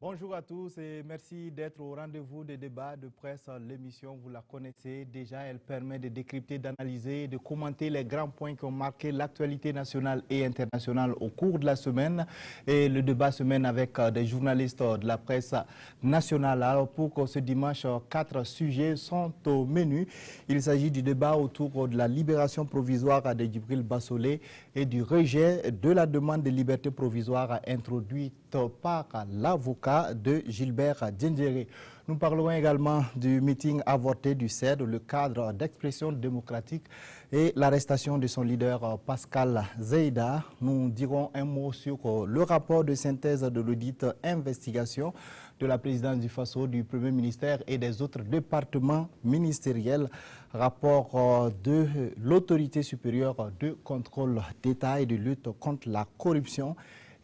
Bonjour à tous et merci d'être au rendez-vous des débats de presse. L'émission, vous la connaissez déjà, elle permet de décrypter, d'analyser, de commenter les grands points qui ont marqué l'actualité nationale et internationale au cours de la semaine. Et le débat se mène avec des journalistes de la presse nationale. Alors pour ce dimanche, 4 sujets sont au menu. Il s'agit du débat autour de la libération provisoire de Djibril Bassolé et du rejet de la demande de liberté provisoire introduite par l'avocat de Gilbert Diendéré. Nous parlerons également du meeting avorté du CED, le cadre d'expression démocratique et l'arrestation de son leader Pascal Zeïda. Nous dirons un mot sur le rapport de synthèse de l'audit investigation de la présidence du FASO, du Premier ministère et des autres départements ministériels. Rapport de l'autorité supérieure de contrôle d'État et de lutte contre la corruption.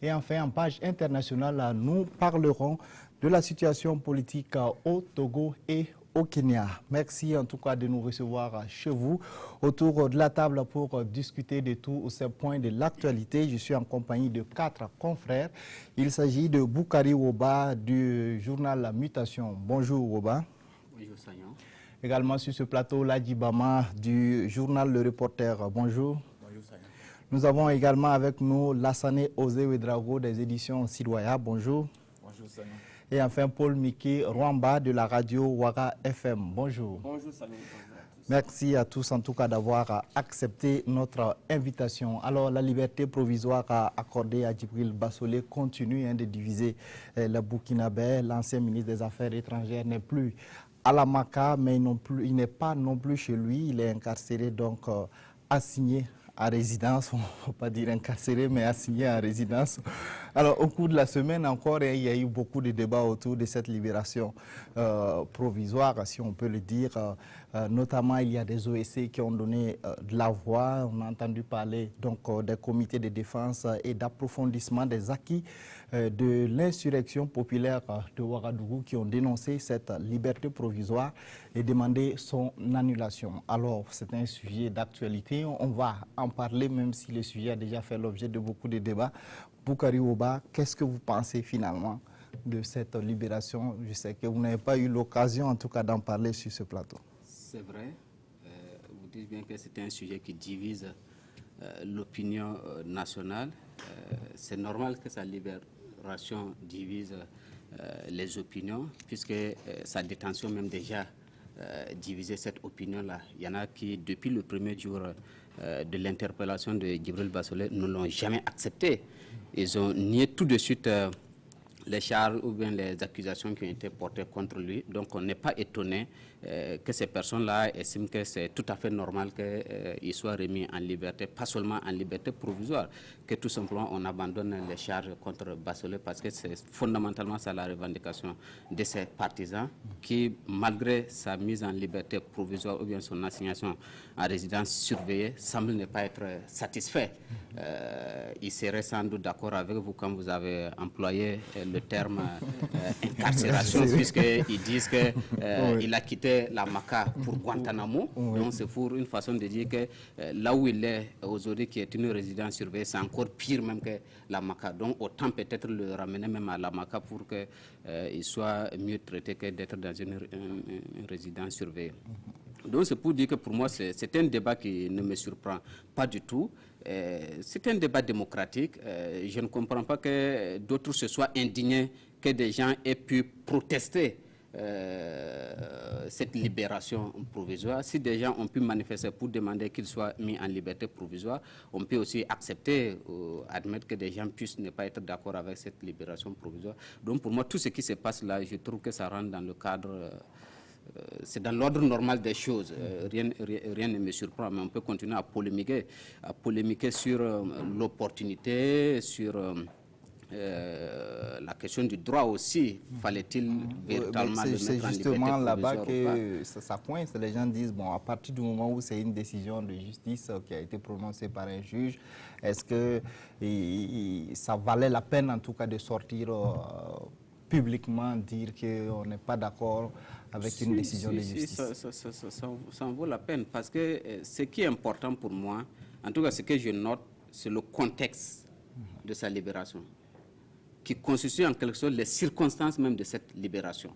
Et enfin, en page internationale, nous parlerons de la situation politique au Togo et au Kenya. Merci en tout cas de nous recevoir chez vous autour de la table pour discuter de tous ces points de l'actualité. Je suis en compagnie de 4 confrères. Il s'agit de Boukari Woba du journal Mutation. Bonjour Woba. Bonjour Sagnon. Également sur ce plateau, Ladji Bama du journal Le Reporter. Bonjour. Bonjour Sagnon. Nous avons également avec nous Lassane Osé Ouedraogo des éditions Sidoya. Bonjour. Bonjour Sagnon. Et enfin Paul Miki Rwamba de la radio Ouaga FM. Bonjour. Bonjour Sagnon. Bonjour à tous. Merci à tous en tout cas d'avoir accepté notre invitation. Alors la liberté provisoire accordée à Djibril Bassolé continue de diviser le Burkinabé. L'ancien ministre des Affaires étrangères n'est plus à la Maka, mais il n'est pas non plus chez lui. Il est incarcéré, donc assigné à résidence, on ne va pas dire incarcéré, mais assigné à résidence. Alors, au cours de la semaine encore, il y a eu beaucoup de débats autour de cette libération provisoire, si on peut le dire. Notamment, il y a des OSC qui ont donné de la voix. On a entendu parler donc des comités de défense et d'approfondissement des acquis de l'insurrection populaire de Ouagadougou qui ont dénoncé cette liberté provisoire et demandé son annulation. Alors, c'est un sujet d'actualité. On va en parler, même si le sujet a déjà fait l'objet de beaucoup de débats. Boukari Woba, qu'est-ce que vous pensez finalement de cette libération? Je sais que vous n'avez pas eu l'occasion, en tout cas, d'en parler sur ce plateau. C'est vrai. Vous dites bien que c'est un sujet qui divise l'opinion nationale. C'est normal que sa libération divise les opinions, puisque sa détention même déjà divisé cette opinion-là. Il y en a qui, depuis le premier jour de l'interpellation de Djibril Bassolé, ne l'ont jamais accepté. Ils ont nié tout de suite les charges ou bien les accusations qui ont été portées contre lui. Donc on n'est pas étonné que ces personnes-là estiment que c'est tout à fait normal qu'ils soient remis en liberté, pas seulement en liberté provisoire, que tout simplement on abandonne les charges contre Bassolé parce que c'est fondamentalement ça la revendication de ses partisans qui, malgré sa mise en liberté provisoire ou bien son assignation en résidence surveillée, semblent ne pas être satisfaits. Ils seraient sans doute d'accord avec vous quand vous avez employé le terme incarcération, puisqu'ils disent qu'il a quitté la Maka pour Guantanamo. Donc c'est pour une façon de dire que là où il est aujourd'hui, qui est une résidence surveillée, c'est encore pire même que la Maka. Donc autant peut-être le ramener même à la Maka pour qu'il soit mieux traité que d'être dans une résidence surveillée. Donc c'est pour dire que pour moi c'est un débat qui ne me surprend pas du tout. C'est un débat démocratique. Je ne comprends pas que d'autres se soient indignés que des gens aient pu protester cette libération provisoire. Si des gens ont pu manifester pour demander qu'il soit mis en liberté provisoire, on peut aussi accepter ou admettre que des gens puissent ne pas être d'accord avec cette libération provisoire. Donc pour moi, tout ce qui se passe là, je trouve que ça rentre dans le cadre... c'est dans l'ordre normal des choses. Rien ne me surprend, mais on peut continuer à polémiquer sur l'opportunité, sur la question du droit aussi. Fallait-il véritablement le mettre en liberté provisoire? C'est justement là-bas que ça coince. Les gens disent, bon, à partir du moment où c'est une décision de justice qui a été prononcée par un juge, est-ce que ça valait la peine en tout cas de sortir publiquement, dire qu'on n'est pas d'accord avec une décision de justice? Ça en vaut la peine, parce que ce qui est important pour moi, en tout cas ce que je note, c'est le contexte de sa libération. qui constituent en quelque sorte les circonstances même de cette libération.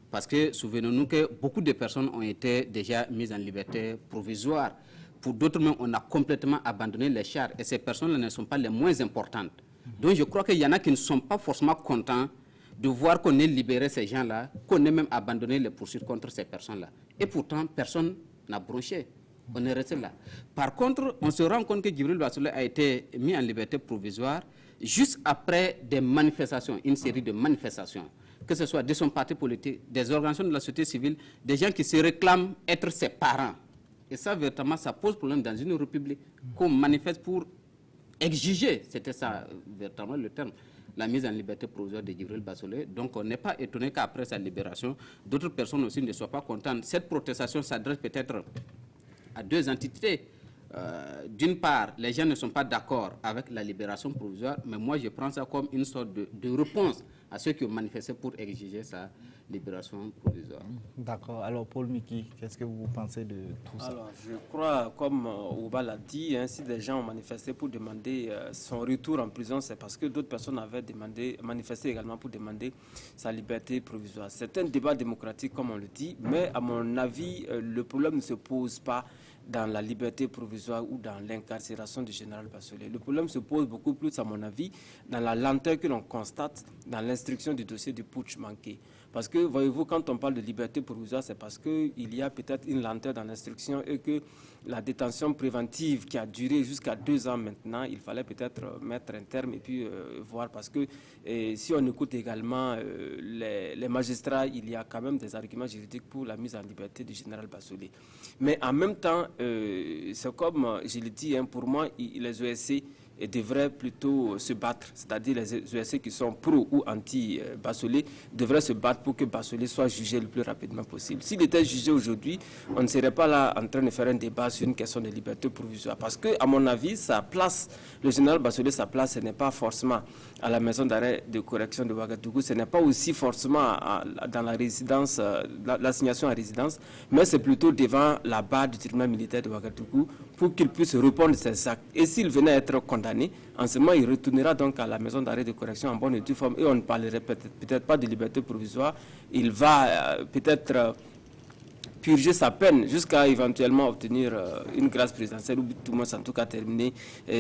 Parce que souvenons-nous que beaucoup de personnes ont été déjà mises en liberté provisoire. Pour d'autres même, on a complètement abandonné les chars et ces personnes-là ne sont pas les moins importantes. Donc je crois qu'il y en a qui ne sont pas forcément contents de voir qu'on ait libéré ces gens-là, qu'on ait même abandonné les poursuites contre ces personnes-là. Et pourtant, personne n'a bronché. On est resté là. Par contre, on se rend compte que Djibril Bassolé a été mis en liberté provisoire juste après des manifestations, une série de manifestations, que ce soit de son parti politique, des organisations de la société civile, des gens qui se réclament être ses parents. Et ça, véritablement, ça pose problème dans une république qu'on manifeste pour exiger, c'était ça, véritablement le terme, la mise en liberté provisoire de Djibril Bassolé. Donc on n'est pas étonné qu'après sa libération, d'autres personnes aussi ne soient pas contentes. Cette protestation s'adresse peut-être à deux entités. D'une part, les gens ne sont pas d'accord avec la libération provisoire, mais moi je prends ça comme une sorte de réponse à ceux qui ont manifesté pour exiger sa libération provisoire. D'accord. Alors Paul Miki, qu'est-ce que vous pensez de tout ça? Alors je crois, comme Ouba l'a dit, si des gens ont manifesté pour demander son retour en prison, c'est parce que d'autres personnes avaient manifesté également pour demander sa liberté provisoire. C'est un débat démocratique, comme on le dit, mais à mon avis, le problème ne se pose pas dans la liberté provisoire ou dans l'incarcération du général Bassolé. Le problème se pose beaucoup plus, à mon avis, dans la lenteur que l'on constate dans l'instruction du dossier du putsch manqué. Parce que, voyez-vous, quand on parle de liberté provisoire, c'est parce qu'il y a peut-être une lenteur dans l'instruction et que la détention préventive qui a duré jusqu'à 2 ans maintenant, il fallait peut-être mettre un terme et puis voir. Parce que si on écoute également les magistrats, il y a quand même des arguments juridiques pour la mise en liberté du général Bassolé. Mais en même temps, c'est comme je l'ai dit, pour moi, les OSC devraient plutôt se battre, c'est-à-dire les OSC qui sont pro ou anti-Bassolé devraient se battre pour que Bassolé soit jugé le plus rapidement possible. S'il était jugé aujourd'hui, on ne serait pas là en train de faire un débat sur une question de liberté provisoire. Parce que, à mon avis, sa place, le général Bassolé, sa place, ce n'est pas forcément à la maison d'arrêt de correction de Ouagadougou, ce n'est pas aussi forcément dans la résidence, l'assignation à résidence, mais c'est plutôt devant la barre du tribunal militaire de Ouagadougou pour qu'il puisse répondre de ses actes. Et s'il venait à être condamné, en ce moment, il retournera donc à la maison d'arrêt de correction en bonne et due forme et on ne parlerait peut-être pas de liberté provisoire. Il va peut-être purger sa peine jusqu'à éventuellement obtenir une grâce présidentielle ou tout le monde en tout cas terminer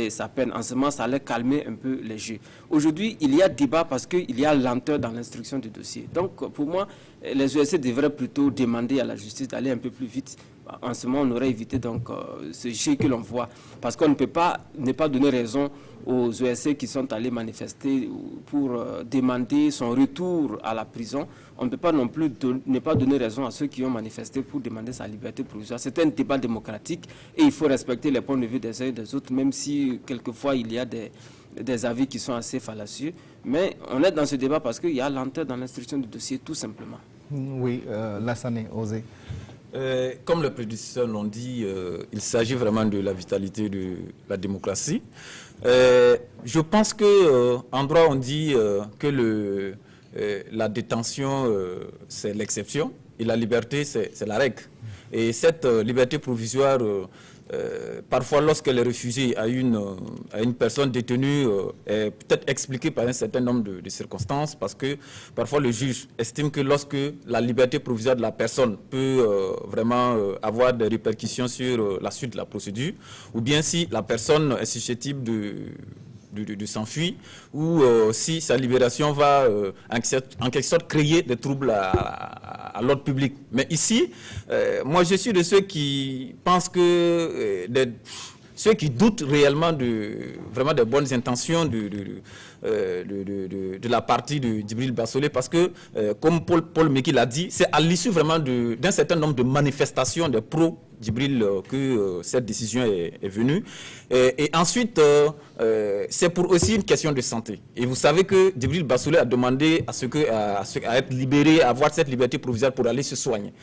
sa peine. En ce moment, ça allait calmer un peu les jeux. Aujourd'hui, il y a débat parce qu'il y a lenteur dans l'instruction du dossier. Donc, pour moi, les OSC devraient plutôt demander à la justice d'aller un peu plus vite. En ce moment, on aurait évité donc ce jeu que l'on voit. Parce qu'on ne peut pas ne pas donner raison aux OSC qui sont allés manifester pour demander son retour à la prison. On ne peut pas non plus ne pas donner raison à ceux qui ont manifesté pour demander sa liberté provisoire. C'est un débat démocratique et il faut respecter les points de vue des uns et des autres, même si quelquefois il y a des avis qui sont assez fallacieux. Mais on est dans ce débat parce qu'il y a lenteur dans l'instruction du dossier, tout simplement. Oui, Lassane, osez. Comme les prédécesseurs l'ont dit, il s'agit vraiment de la vitalité de la démocratie. Je pense qu'en droit, on dit que la détention, c'est l'exception et la liberté, c'est la règle. Et cette liberté provisoire, parfois lorsqu'elle est refusée à une personne détenue, est peut-être expliquée par un certain nombre de circonstances, parce que parfois le juge estime que lorsque la liberté provisoire de la personne peut vraiment avoir des répercussions sur la suite de la procédure, ou bien si la personne est susceptible de s'enfuir, ou si sa libération va en quelque sorte créer des troubles à l'ordre public. Mais ici, moi je suis de ceux qui pensent que ceux qui doutent réellement vraiment des bonnes intentions de la partie de Djibril Bassolé, parce que, comme Paul Meki l'a dit, c'est à l'issue vraiment d'un certain nombre de manifestations des pros Djibril que cette décision est venue. Et ensuite, c'est pour aussi une question de santé. Et vous savez que Djibril Bassolé a demandé à être libéré, à avoir cette liberté provisoire pour aller se soigner.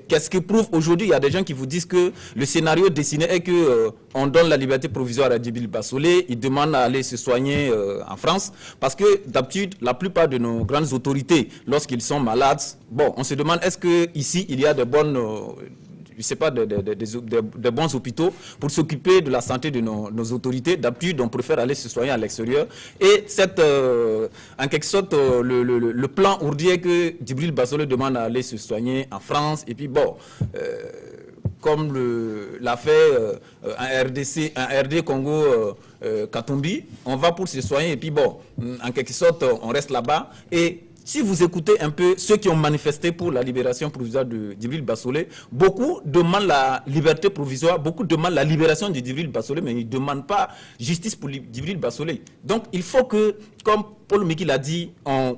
Qu'est-ce que prouve aujourd'hui? Il y a des gens qui vous disent que le scénario dessiné est qu'on donne la liberté provisoire à Djibril Bassolé, il demande à aller se soigner en France, parce que d'habitude, la plupart de nos grandes autorités, lorsqu'ils sont malades, bon, on se demande est-ce qu'ici, il y a de bonnes je sais pas, de bons hôpitaux pour s'occuper de la santé de nos autorités. D'habitude, on préfère aller se soigner à l'extérieur. Et en quelque sorte, le plan ourdier que Djibril Bassolé demande à aller se soigner en France. Et puis bon, comme l'a fait un RD Congo Katumbi, on va pour se soigner. Et puis bon, en quelque sorte, on reste là-bas. Et si vous écoutez un peu ceux qui ont manifesté pour la libération provisoire de Djibril Bassolé, beaucoup demandent la liberté provisoire, beaucoup demandent la libération de Djibril Bassolé, mais ils ne demandent pas justice pour Djibril Bassolé. Donc il faut que, comme Paul Miki l'a dit, on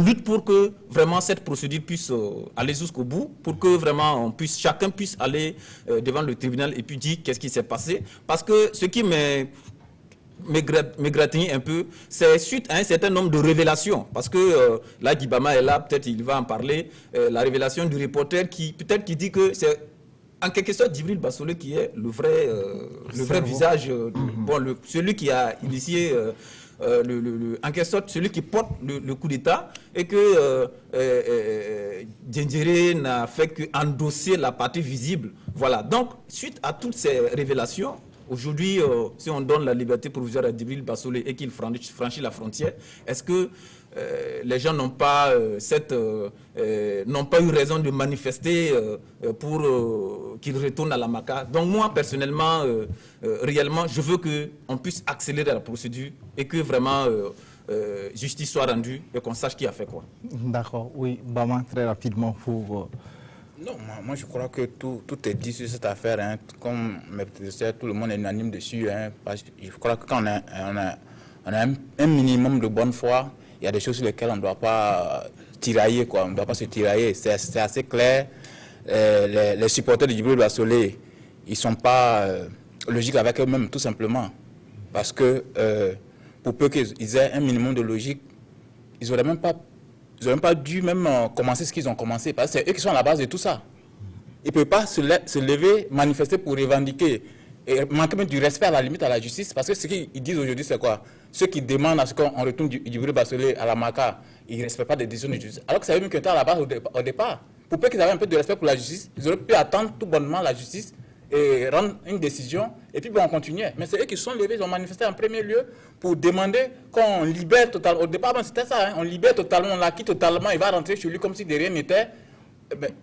lutte pour que vraiment cette procédure puisse aller jusqu'au bout, pour que vraiment chacun puisse aller devant le tribunal et puis dire qu'est-ce qui s'est passé. Parce que ce qui m'égratigne un peu, c'est suite à un certain nombre de révélations, parce que là, Guibama est là, peut-être il va en parler, la révélation du reporter qui dit que c'est en quelque sorte Djibril Bassolé qui est le vrai visage, celui qui a initié, en quelque sorte, celui qui porte le coup d'État, et que Djendjere n'a fait qu'endosser la partie visible. Voilà, donc suite à toutes ces révélations, aujourd'hui, si on donne la liberté provisoire à Djibril Bassolé et qu'il franchit la frontière, est-ce que les gens n'ont pas eu raison de manifester pour qu'il retourne à la Maka? Donc moi, personnellement, réellement, je veux qu'on puisse accélérer la procédure et que vraiment justice soit rendue et qu'on sache qui a fait quoi. D'accord, oui. Bama, très rapidement pour... Non, moi je crois que tout est dit sur cette affaire. Hein. Comme mes prédécesseurs, tout le monde est unanime dessus. Hein. Je crois que quand on a un minimum de bonne foi, il y a des choses sur lesquelles on ne doit pas tirailler, quoi. On ne doit pas se tirailler. C'est assez clair. Les supporters de Djibril Bassolé, ils ne sont pas logiques avec eux-mêmes, tout simplement. Parce que pour peu qu'ils aient un minimum de logique, ils n'auraient même pas dû commencer ce qu'ils ont commencé, parce que c'est eux qui sont à la base de tout ça. Ils ne peuvent pas se lever, manifester pour revendiquer, et manquer même du respect à la limite à la justice, parce que ce qu'ils disent aujourd'hui, c'est quoi? Ceux qui demandent à ce qu'on retourne Djibril Bassolé à la Maka, ils ne respectent pas des décisions de justice. Alors que c'est eux qui étaient à la base au départ. Pour peu qu'ils avaient un peu de respect pour la justice, ils auraient pu attendre tout bonnement la justice et rendre une décision, et puis on continuait. Mais c'est eux qui sont levés, ils ont manifesté en premier lieu pour demander qu'on libère totalement. Au départ, c'était ça, hein, on libère totalement, on l'acquitte totalement, il va rentrer chez lui comme si de rien n'était.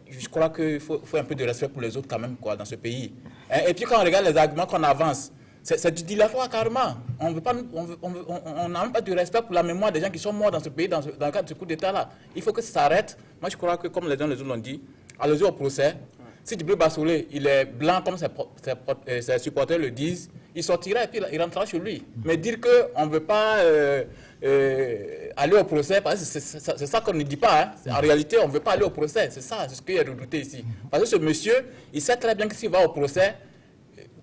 Je crois qu'il faut un peu de respect pour les autres quand même, quoi, dans ce pays. Et puis quand on regarde les arguments qu'on avance, c'est du dilatoire carrément. On n'a même pas de respect pour la mémoire des gens qui sont morts dans ce pays, dans le cadre de ce coup d'État-là. Il faut que ça s'arrête. Moi, je crois que, comme les autres l'ont dit, allez-y au procès. Si Djibril Bassolé, il est blanc comme ses supporters le disent, il sortira et puis il rentrera chez lui. Mais dire qu'on ne veut pas aller au procès, c'est ça qu'on ne dit pas. Hein. En réalité, on ne veut pas aller au procès. C'est ça, c'est ce qui est redouté ici. Parce que ce monsieur, il sait très bien que s'il va au procès,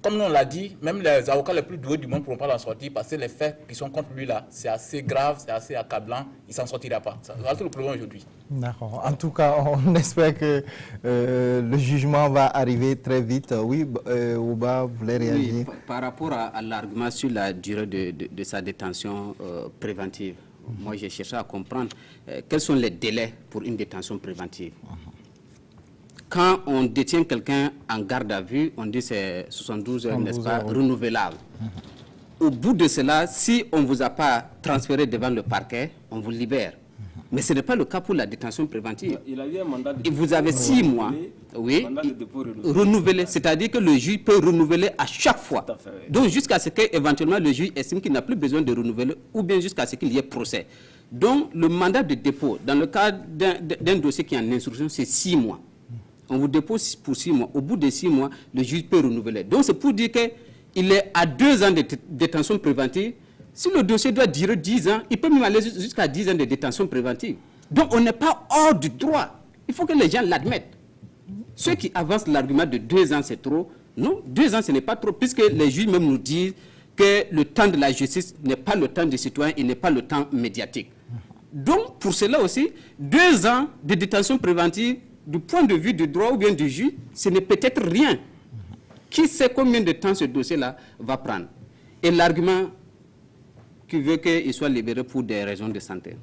comme nous on l'a dit, même les avocats les plus doués du monde ne pourront pas l'en sortir parce que les faits qui sont contre lui là, c'est assez grave, c'est assez accablant, il ne s'en sortira pas. C'est tout le problème aujourd'hui. D'accord. En tout cas, on espère que le jugement va arriver très vite. Oui, Ouba, vous voulez réagir? Oui, par rapport à l'argument sur la durée de sa détention préventive, moi j'ai cherché à comprendre quels sont les délais pour une détention préventive. Quand on détient quelqu'un en garde à vue, on dit c'est 72 heures, n'est-ce pas, renouvelable. Au bout de cela, si on ne vous a pas transféré devant le parquet, on vous libère. Mais ce n'est pas le cas pour la détention préventive. Il a eu un mandat de dépôt. Vous avez 6 mois, oui, renouvelé. C'est-à-dire que le juge peut renouveler à chaque fois. À fait, oui. Donc jusqu'à ce qu'éventuellement le juge estime qu'il n'a plus besoin de renouveler, ou bien jusqu'à ce qu'il y ait procès. Donc le mandat de dépôt, dans le cadre d'un dossier qui est en instruction, c'est 6 mois. On vous dépose pour 6 mois. Au bout de 6 mois, le juge peut renouveler. Donc c'est pour dire qu'il est à 2 ans de détention préventive. Si le dossier doit durer 10 ans, il peut même aller jusqu'à 10 ans de détention préventive. Donc on n'est pas hors du droit. Il faut que les gens l'admettent. Ceux qui avancent l'argument de 2 ans, c'est trop. Non, 2 ans, ce n'est pas trop, puisque les juges même nous disent que le temps de la justice n'est pas le temps des citoyens, il n'est pas le temps médiatique. Donc pour cela aussi, 2 ans de détention préventive, du point de vue du droit ou bien du juge, ce n'est peut-être rien. Qui sait combien de temps ce dossier-là va prendre? Et l'argument qui veut qu'il soit libéré pour des raisons de santé.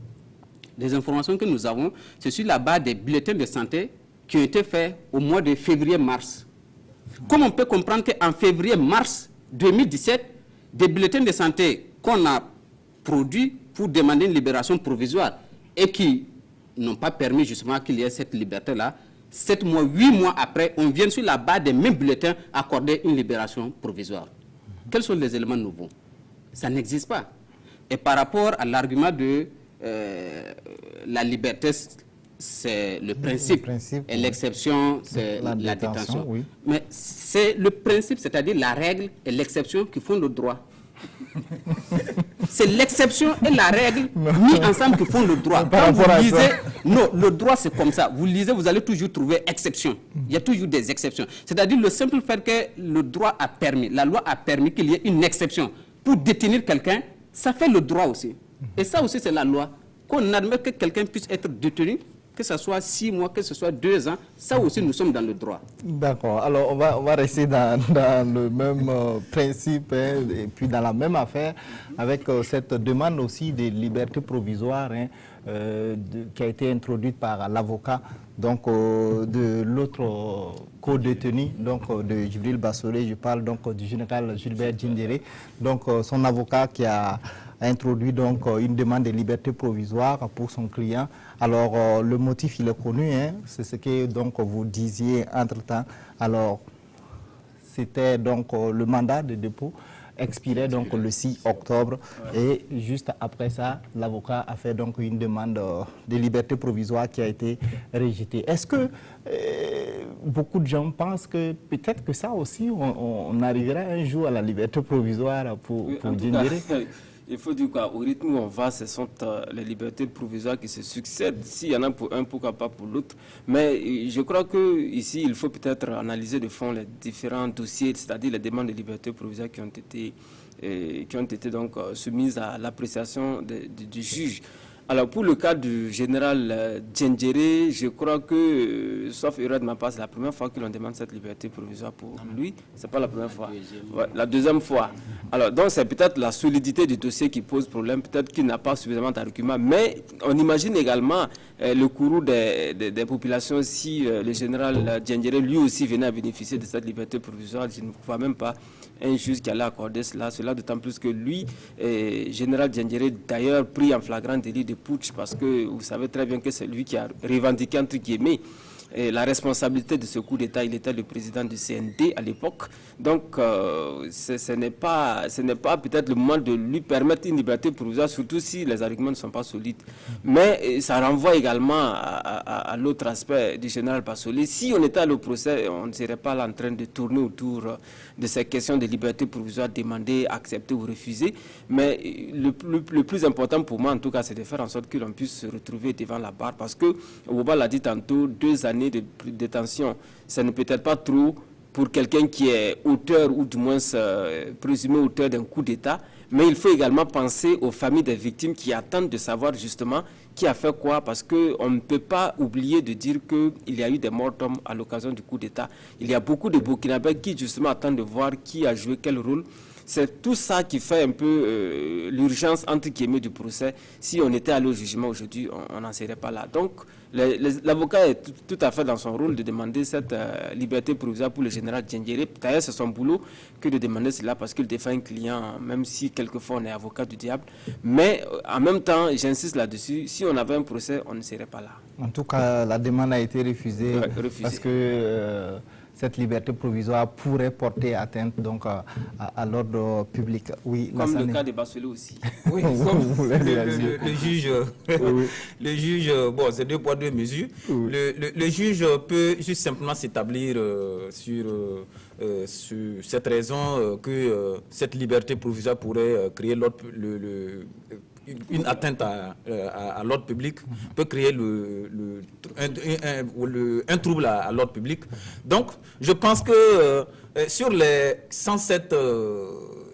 Les informations que nous avons, c'est sur la base des bulletins de santé qui ont été faits au mois de février-mars. Comme on peut comprendre qu'en février-mars 2017, des bulletins de santé qu'on a produits pour demander une libération provisoire et qui n'ont pas permis justement qu'il y ait cette liberté-là, 7 mois, 8 mois après, on vient sur la base des mêmes bulletins accorder une libération provisoire. Quels sont les éléments nouveaux? Ça n'existe pas. Et par rapport à l'argument de la liberté, c'est le principe et l'exception, c'est la détention. Oui. Mais c'est le principe, c'est-à-dire la règle et l'exception qui font le droit. C'est l'exception et la règle mis ensemble qui font le droit. Quand vous lisez, non, le droit c'est comme ça. Vous lisez, vous allez toujours trouver exception. Il y a toujours des exceptions. C'est-à-dire le simple fait que le droit a permis, la loi a permis qu'il y ait une exception pour détenir quelqu'un, ça fait le droit aussi. Et ça aussi c'est la loi. Qu'on admet que quelqu'un puisse être détenu, que ce soit 6 mois, que ce soit 2 ans, ça aussi nous sommes dans le droit. D'accord. Alors on va rester dans le même principe et puis dans la même affaire avec cette demande aussi de liberté provisoire qui a été introduite par l'avocat donc de l'autre co-détenu donc de Djibril Bassolé. Je parle donc du général Gilbert Djindéré, donc son avocat qui a introduit donc une demande de liberté provisoire pour son client. Alors le motif il est connu, c'est ce que donc vous disiez entre-temps. Alors c'était donc le mandat de dépôt expirait donc le 6 octobre et juste après ça l'avocat a fait donc une demande de liberté provisoire qui a été rejetée. Est-ce que beaucoup de gens pensent que peut-être que ça aussi on arrivera un jour à la liberté provisoire pour Djindéré? Il faut dire qu'au rythme où on va, ce sont les libertés provisoires qui se succèdent. S'il y en a pour un, pourquoi pas pour l'autre. Mais je crois qu'ici, il faut peut-être analyser de fond les différents dossiers, c'est-à-dire les demandes de liberté provisoire qui ont été donc soumises à l'appréciation du juge. Alors, pour le cas du général Djindéré, je crois que, sauf erreur de ma part, c'est la première fois que l'on demande cette liberté provisoire pour lui. C'est pas la première fois. La deuxième fois. Alors, donc, c'est peut-être la solidité du dossier qui pose problème. Peut-être qu'il n'a pas suffisamment d'arguments. Mais on imagine également le courroux des populations si le général Djindéré, lui aussi, venait à bénéficier de cette liberté provisoire. Je ne vois même pas un juge qui allait accorder cela d'autant plus que lui, général Djindéré, d'ailleurs, pris en flagrant délit de putsch, parce que vous savez très bien que c'est lui qui a revendiqué, entre guillemets, la responsabilité de ce coup d'État. Il était le président du CND à l'époque. Donc, ce n'est pas peut-être le moment de lui permettre une liberté provisoire, surtout si les arguments ne sont pas solides. Mais ça renvoie également à l'autre aspect du général Bassolé. Si on était à le procès, on ne serait pas là en train de tourner autour de ces questions de liberté provisoire demandées, acceptées ou refusées. Mais le plus important pour moi, en tout cas, c'est de faire en sorte que l'on puisse se retrouver devant la barre. Parce que, Ouba l'a dit tantôt, 2 années de détention, ça ne peut être pas trop pour quelqu'un qui est auteur ou du moins présumé auteur d'un coup d'État, mais il faut également penser aux familles des victimes qui attendent de savoir justement qui a fait quoi, parce qu'on ne peut pas oublier de dire qu'il y a eu des morts d'hommes à l'occasion du coup d'État. Il y a beaucoup de Burkinabés qui justement attendent de voir qui a joué quel rôle. C'est tout ça qui fait un peu l'urgence entre guillemets du procès. Si on était allé au jugement aujourd'hui, on n'en serait pas là. Donc, l'avocat est tout à fait dans son rôle de demander cette liberté provisoire pour le général Djindéré. D'ailleurs, c'est son boulot que de demander cela parce qu'il défend un client, même si quelquefois on est avocat du diable. Mais en même temps, j'insiste là-dessus, si on avait un procès, on ne serait pas là. En tout cas, la demande a été refusée. Parce que cette liberté provisoire pourrait porter atteinte donc à l'ordre public. Oui, comme le cas de Bassolé aussi. Oui, comme le juge, bon, c'est 2 poids 2 mesures. Oui. Le juge peut juste simplement s'établir sur cette raison que cette liberté provisoire pourrait créer une atteinte à l'ordre public, peut créer un trouble à l'ordre public. Donc, je pense que sur les 107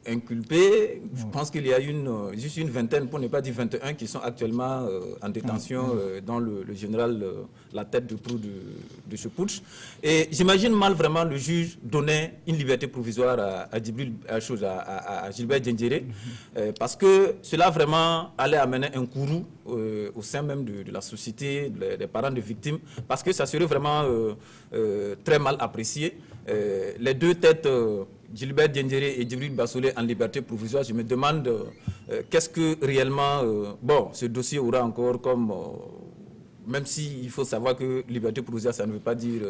inculpés. Je pense qu'il y a juste une vingtaine, pour ne pas dire 21, qui sont actuellement en détention dans le général, la tête de proue de ce putsch. Et j'imagine mal vraiment le juge donner une liberté provisoire à Gilbert Diendéré, parce que cela vraiment allait amener un courroux au sein même de la société, des parents de victimes, parce que ça serait vraiment très mal apprécié. Les deux têtes, Gilbert Diendéré et Djibril Bassolé en liberté provisoire, je me demande qu'est-ce que réellement ce dossier aura encore comme... même s'il faut savoir que liberté provisoire, ça ne veut pas dire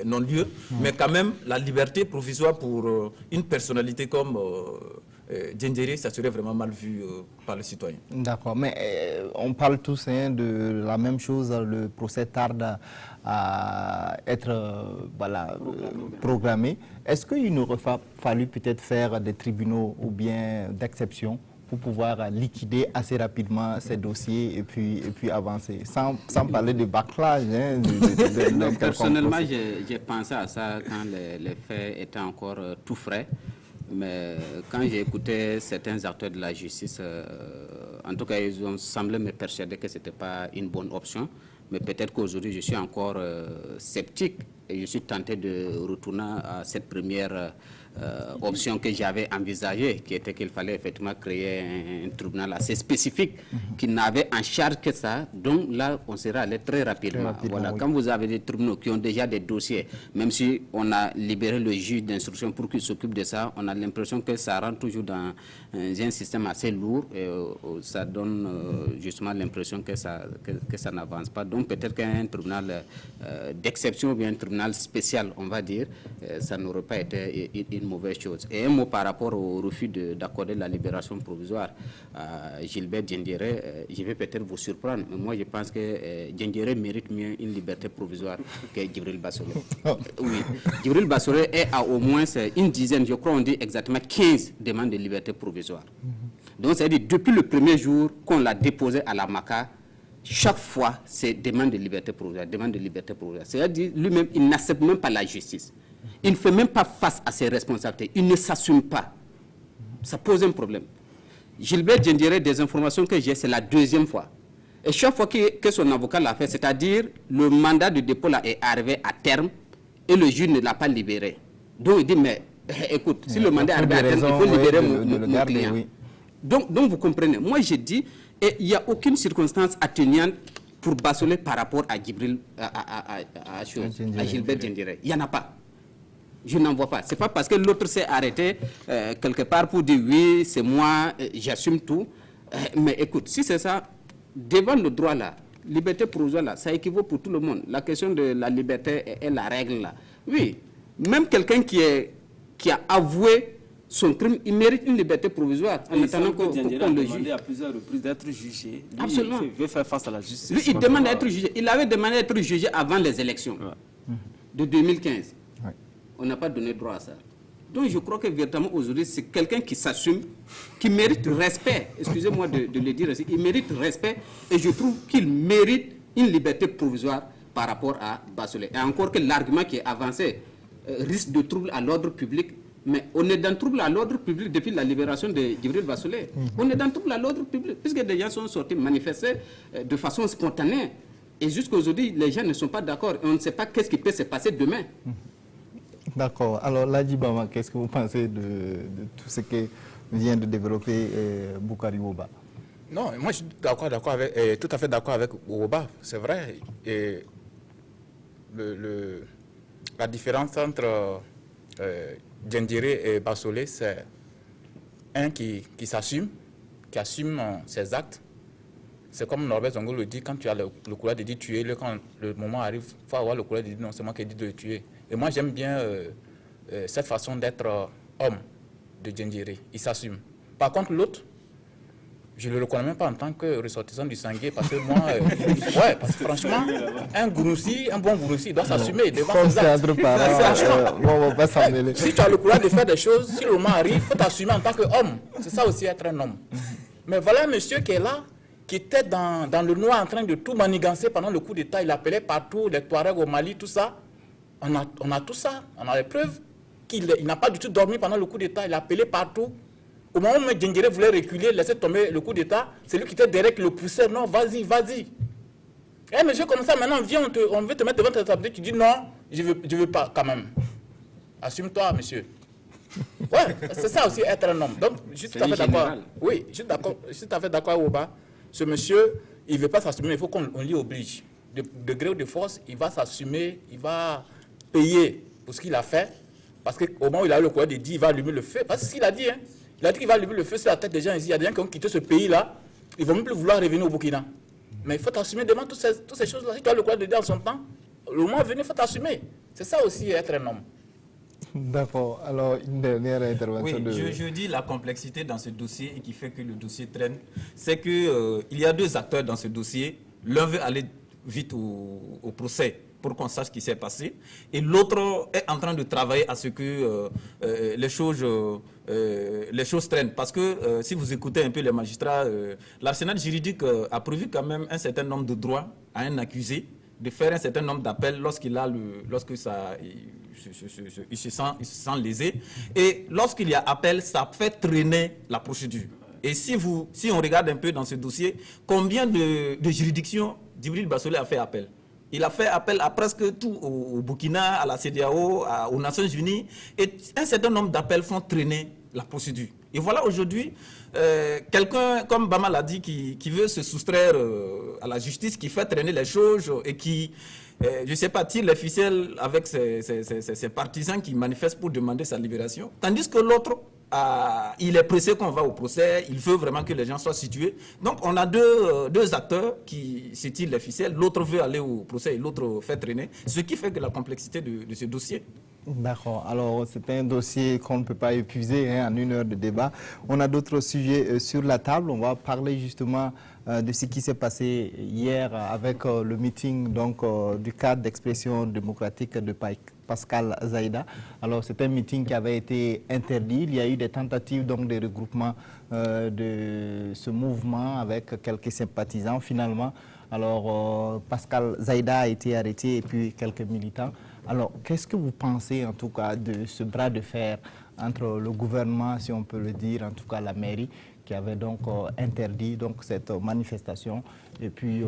non-lieu, mais quand même, la liberté provisoire pour une personnalité comme Diendéré, ça serait vraiment mal vu par les citoyens. D'accord, mais on parle tous de la même chose, le procès tarde à être programmé. Est-ce qu'il n'aurait pas fallu peut-être faire des tribunaux ou bien d'exception pour pouvoir liquider assez rapidement ces dossiers et puis avancer, sans parler de bâclage. Personnellement, j'ai pensé à ça quand les faits étaient encore tout frais. Mais quand j'ai écouté certains acteurs de la justice, en tout cas, ils ont semblé me persuader que ce n'était pas une bonne option. Mais peut-être qu'aujourd'hui, je suis encore sceptique et je suis tenté de retourner à cette première option que j'avais envisagée, qui était qu'il fallait effectivement créer un tribunal assez spécifique qui n'avait en charge que ça. Donc là, on serait allé très rapidement. Voilà. Oui. Quand vous avez des tribunaux qui ont déjà des dossiers, même si on a libéré le juge d'instruction pour qu'il s'occupe de ça, on a l'impression que ça rentre toujours dans un système assez lourd et ça donne justement l'impression que ça n'avance pas. Donc peut-être qu'un tribunal d'exception ou bien un tribunal spécial, on va dire, ça n'aurait pas été une mauvaise chose. Et un mot par rapport au refus d'accorder la libération provisoire à Gilbert Diendéré, je vais peut-être vous surprendre, mais moi je pense que Diendéré mérite mieux une liberté provisoire que Djibril Bassolé. Oui, Djibril Bassolé est à au moins une dizaine, je crois on dit exactement 15 demandes de liberté provisoire. Donc c'est-à-dire depuis le premier jour qu'on l'a déposé à la MACA, chaque fois c'est demande de liberté provisoire, demande de liberté provisoire. C'est-à-dire lui-même, il n'accepte même pas la justice. Il ne fait même pas face à ses responsabilités. Il ne s'assume pas. Ça pose un problème. Gilbert Diendéré, des informations que j'ai, c'est la deuxième fois. Et chaque fois que son avocat l'a fait, c'est-à-dire le mandat de dépôt là est arrivé à terme et le juge ne l'a pas libéré. Donc il dit, mais écoute, si le mandat est arrivé à terme, il faut libérer mon client. Oui. Donc vous comprenez. Moi, j'ai dit, il n'y a aucune circonstance atténuante pour Bassolé par rapport à Gilbert Diendéré. Il n'y en a pas. Je n'en vois pas. Ce n'est pas parce que l'autre s'est arrêté quelque part pour dire oui, c'est moi, j'assume tout. Mais écoute, si c'est ça, devant le droit là, liberté provisoire là, ça équivaut pour tout le monde. La question de la liberté est la règle là. Oui, même quelqu'un qui a avoué son crime, il mérite une liberté provisoire en attendant qu'on le juge. Il a à plusieurs reprises d'être jugé. Lui, absolument. Il veut faire face à la justice. Lui, il demande d'être jugé. Il avait demandé d'être jugé avant les élections de 2015. On n'a pas donné droit à ça. Donc je crois que véritablement aujourd'hui, c'est quelqu'un qui s'assume, qui mérite respect. Excusez-moi de le dire ainsi. Il mérite respect et je trouve qu'il mérite une liberté provisoire par rapport à Bassolé. Et encore que l'argument qui est avancé risque de trouble à l'ordre public. Mais on est dans trouble à l'ordre public depuis la libération de Djibril Bassolé. On est dans trouble à l'ordre public puisque des gens sont sortis manifester de façon spontanée. Et jusqu'à aujourd'hui, les gens ne sont pas d'accord. Et on ne sait pas qu'est-ce qui peut se passer demain. D'accord. Alors, Ladji Bama, qu'est-ce que vous pensez de tout ce que vient de développer Boukari Ouba? Non, moi je suis tout à fait d'accord avec Ouba, c'est vrai. Et la différence entre Diendéré et Bassolé, c'est un qui s'assume, qui assume ses actes. C'est comme Norbert Zongo le dit, quand tu as le courage de dire tuer-le, quand le moment arrive, il faut avoir le courage de dire non, c'est moi qui ai dit de le tuer. Et moi, j'aime bien cette façon d'être homme de Diendéré. Il s'assume. Par contre, l'autre, je ne le reconnais même pas en tant que ressortissant du Sangué, parce que moi, parce que franchement, un bon Gouroussi doit s'assumer devant ses actes. Si tu as le courage de faire des choses, si le moment arrive, il faut t'assumer en tant qu'homme. C'est ça aussi être un homme. Mais voilà un monsieur qui est là, qui était dans le noir en train de tout manigancer pendant le coup d'État. Il appelait partout les Touaregs au Mali, tout ça. On a tout ça, on a les preuves qu'il n'a pas du tout dormi pendant le coup d'État. Il a appelé partout. Au moment où Djengere voulait reculer, laisser tomber le coup d'État, c'est lui qui était derrière qui le poussait. Non, vas-y, vas-y. Eh, monsieur, comme ça, maintenant, viens, on veut te mettre devant ta responsabilité. Tu dis non, je veux pas quand même. Assume-toi, monsieur. Ouais, c'est ça aussi être un homme. Donc, je suis tout à fait d'accord. Oui, je suis tout à fait d'accord, Oba. Ce monsieur, il ne veut pas s'assumer, il faut qu'on l'y oblige. De gré ou de force, il va s'assumer, il va payer pour ce qu'il a fait. Parce qu'au moment où il a eu le courage de dire, il va allumer le feu. Parce que ce qu'il a dit, hein, il a dit qu'il va allumer le feu sur la tête des gens ici. Il y a des gens qui ont quitté ce pays-là, ils ne vont même plus vouloir revenir au Burkina. Mais il faut t'assumer devant toutes ces choses-là. Si tu as le courage de dire en son temps, le moment venu, il faut t'assumer. C'est ça aussi être un homme. D'accord. Alors, une dernière intervention. Oui, je dis la complexité dans ce dossier et qui fait que le dossier traîne, c'est qu'il y a deux acteurs dans ce dossier. L'un veut aller vite au procès pour qu'on sache ce qui s'est passé, et l'autre est en train de travailler à ce que les choses traînent. Parce que si vous écoutez un peu les magistrats, l'arsenal juridique a prévu quand même un certain nombre de droits à un accusé de faire un certain nombre d'appels lorsqu'il se sent lésé. Et lorsqu'il y a appel, ça fait traîner la procédure. Et si on regarde un peu dans ce dossier, combien de juridictions Djibril Bassolé a fait appel? Il a fait appel à presque tout, au Burkina, à la CEDEAO, aux Nations Unies. Et un certain nombre d'appels font traîner la procédure. Et voilà aujourd'hui, quelqu'un, comme Bama l'a dit, qui veut se soustraire à la justice, qui fait traîner les choses et qui, je ne sais pas, tire les ficelles avec ses partisans qui manifestent pour demander sa libération. Tandis que l'autre, il est pressé qu'on va au procès, il veut vraiment que les gens soient situés. Donc on a deux acteurs qui se tirent les ficelles, l'autre veut aller au procès et l'autre fait traîner, ce qui fait que la complexité de ce dossier. D'accord. Alors, c'est un dossier qu'on ne peut pas épuiser en une heure de débat. On a d'autres sujets sur la table. On va parler justement de ce qui s'est passé hier avec le meeting du cadre d'expression démocratique de Pascal Zaïda. Alors, c'est un meeting qui avait été interdit. Il y a eu des tentatives de regroupement de ce mouvement avec quelques sympathisants. Finalement, alors, Pascal Zaïda a été arrêté et puis quelques militants. Alors, qu'est-ce que vous pensez en tout cas de ce bras de fer entre le gouvernement, si on peut le dire, en tout cas la mairie, qui avait donc interdit cette manifestation, et puis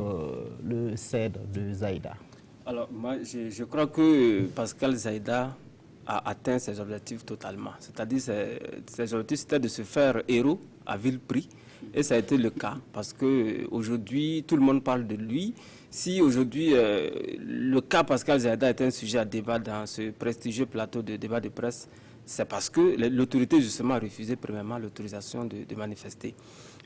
le CED de Zaïda? Alors, moi, je crois que Pascal Zaïda a atteint ses objectifs totalement. C'est-à-dire, ses objectifs, c'était de se faire héros à vil prix. Et ça a été le cas, parce qu'aujourd'hui, tout le monde parle de lui. Si aujourd'hui, le cas Pascal Zaïda est un sujet à débat dans ce prestigieux plateau de débat de presse, c'est parce que l'autorité, justement, a refusé premièrement l'autorisation de manifester.